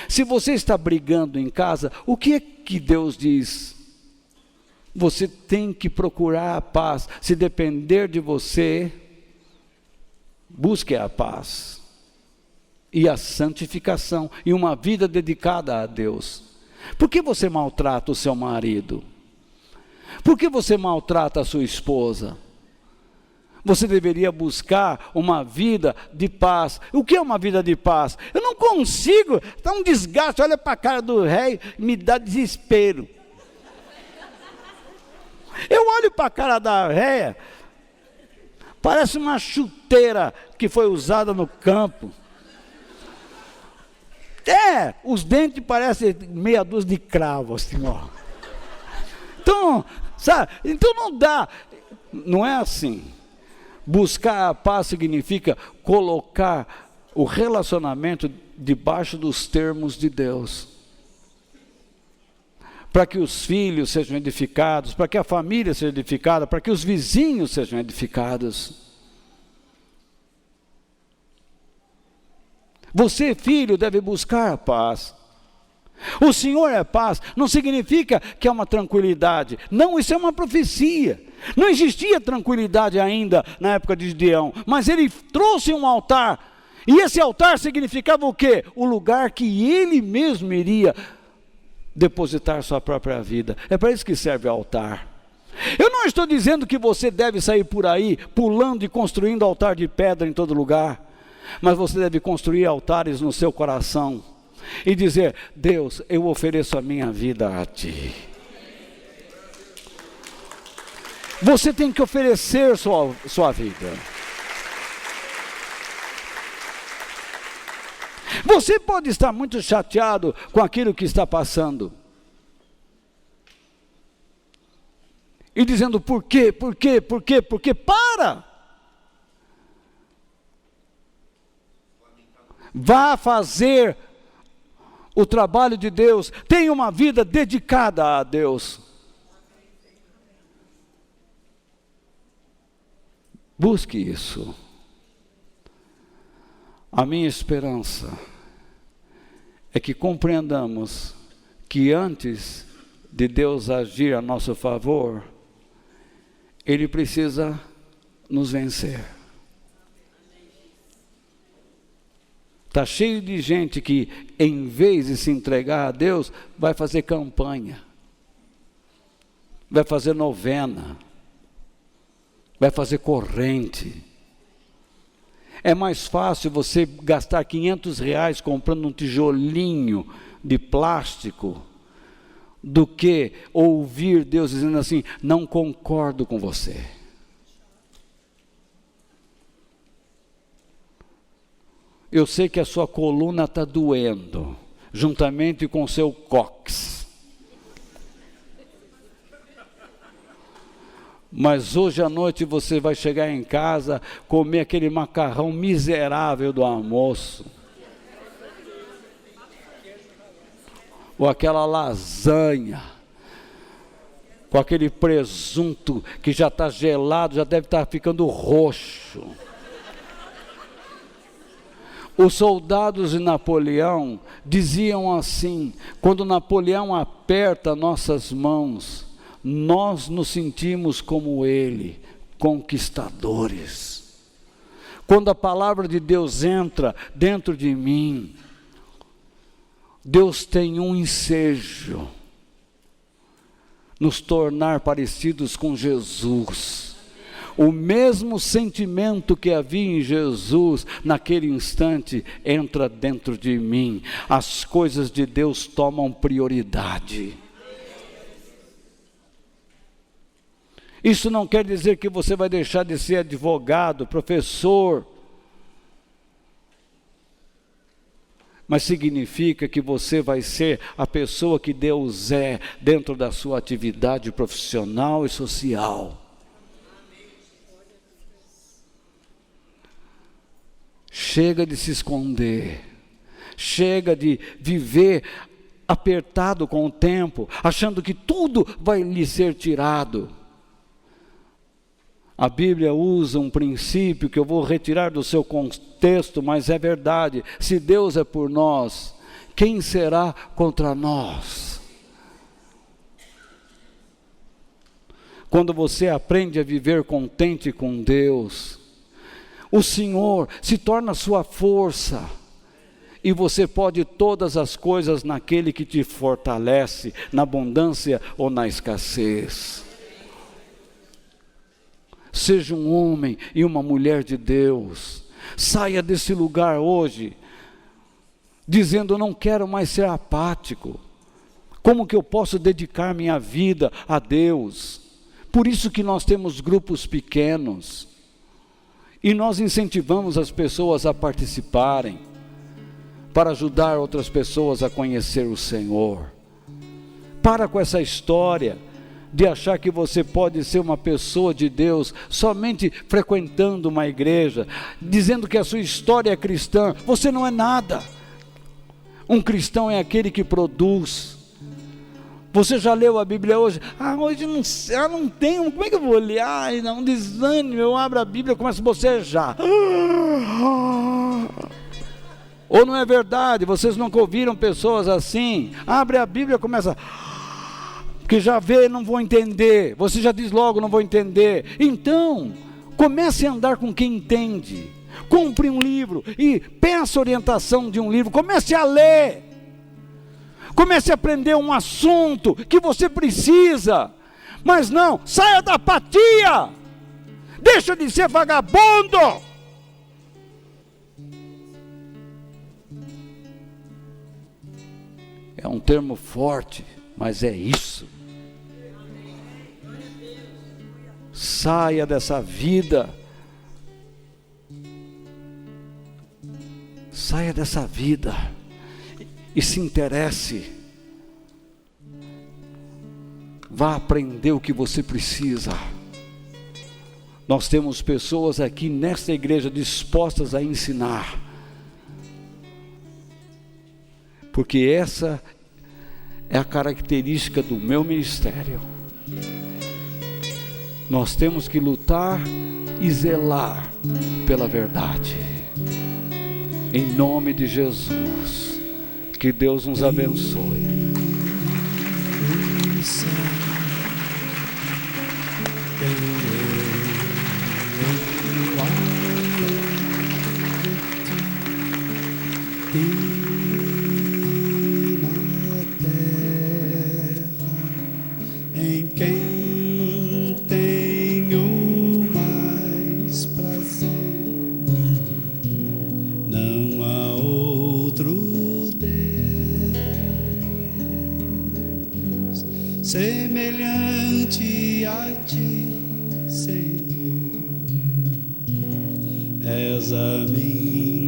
A: Se você está brigando em casa, o que é que Deus diz? Você tem que procurar a paz. Se depender de você, busque a paz e a santificação e uma vida dedicada a Deus. Por que você maltrata o seu marido? Por que você maltrata a sua esposa? Você deveria buscar uma vida de paz. O que é uma vida de paz? Eu não consigo, está um desgaste, olha para a cara do rei, me dá desespero. Eu olho para a cara da réia, parece uma chuteira que foi usada no campo. Os dentes parecem meia dúzia de cravos, assim, ó. Então, sabe, então não dá, não é assim. Buscar a paz significa colocar o relacionamento debaixo dos termos de Deus. Para que os filhos sejam edificados, para que a família seja edificada, para que os vizinhos sejam edificados. Você, filho, deve buscar a paz. O Senhor é paz, não significa que é uma tranquilidade. Não, isso é uma profecia. Não existia tranquilidade ainda na época de Gideão, mas ele trouxe um altar. E esse altar significava o quê? O lugar que ele mesmo iria depositar sua própria vida. É para isso que serve o altar. Eu não estou dizendo que você deve sair por aí pulando e construindo altar de pedra em todo lugar. Mas você deve construir altares no seu coração e dizer: Deus, eu ofereço a minha vida a Ti. Você tem que oferecer sua vida. Você pode estar muito chateado com aquilo que está passando. E dizendo: por quê? Por quê? Por quê? Por quê? Para! Vá fazer o trabalho de Deus. Tenha uma vida dedicada a Deus. Busque isso. A minha esperança é que compreendamos que antes de Deus agir a nosso favor, ele precisa nos vencer. Está cheio de gente que, em vez de se entregar a Deus, vai fazer campanha, vai fazer novena, vai fazer corrente. É mais fácil você gastar R$500 comprando um tijolinho de plástico, do que ouvir Deus dizendo assim: não concordo com você. Eu sei que a sua coluna está doendo, juntamente com o seu cóccix. Mas hoje à noite você vai chegar em casa, comer aquele macarrão miserável do almoço, ou aquela lasanha, com aquele presunto que já está gelado, já deve estar ficando roxo. Os soldados de Napoleão diziam assim: quando Napoleão aperta nossas mãos, nós nos sentimos como ele, conquistadores. Quando a palavra de Deus entra dentro de mim, Deus tem um ensejo, nos tornar parecidos com Jesus. O mesmo sentimento que havia em Jesus, naquele instante, entra dentro de mim. As coisas de Deus tomam prioridade. Isso não quer dizer que você vai deixar de ser advogado, professor, mas significa que você vai ser a pessoa que Deus é dentro da sua atividade profissional e social. Chega de se esconder, chega de viver apertado com o tempo, achando que tudo vai lhe ser tirado. A Bíblia usa um princípio que eu vou retirar do seu contexto, mas é verdade. Se Deus é por nós, quem será contra nós? Quando você aprende a viver contente com Deus, o Senhor se torna sua força, e você pode todas as coisas naquele que te fortalece, na abundância ou na escassez. Seja um homem e uma mulher de Deus. Saia desse lugar hoje, dizendo: não quero mais ser apático. Como que eu posso dedicar minha vida a Deus? Por isso que nós temos grupos pequenos. E nós incentivamos as pessoas a participarem, para ajudar outras pessoas a conhecer o Senhor. Para com essa história de achar que você pode ser uma pessoa de Deus somente frequentando uma igreja, dizendo que a sua história é cristã. Você não é nada. Um cristão é aquele que produz. Você já leu a Bíblia hoje? Hoje não tenho, como é que eu vou ler? Não, desânimo, eu abro a Bíblia e começo a bocejar. Ou não é verdade? Vocês nunca ouviram pessoas assim? Abre a Bíblia e começa... que já vê, não vou entender. Você já diz logo, não vou entender. Então, comece a andar com quem entende. Compre um livro e peça orientação de um livro. Comece a ler. Comece a aprender um assunto que você precisa. Mas não, saia da apatia. Deixa de ser vagabundo. É um termo forte, mas é isso. Saia dessa vida. Saia dessa vida e se interesse. Vá aprender o que você precisa. Nós temos pessoas aqui nesta igreja dispostas a ensinar. Porque essa é a característica do meu ministério. Nós temos que lutar e zelar pela verdade. Em nome de Jesus. Que Deus nos abençoe.
B: Tem e na terra, em quem tenho mais prazer. Não há outro Deus semelhante a ti, Senhor. És a minha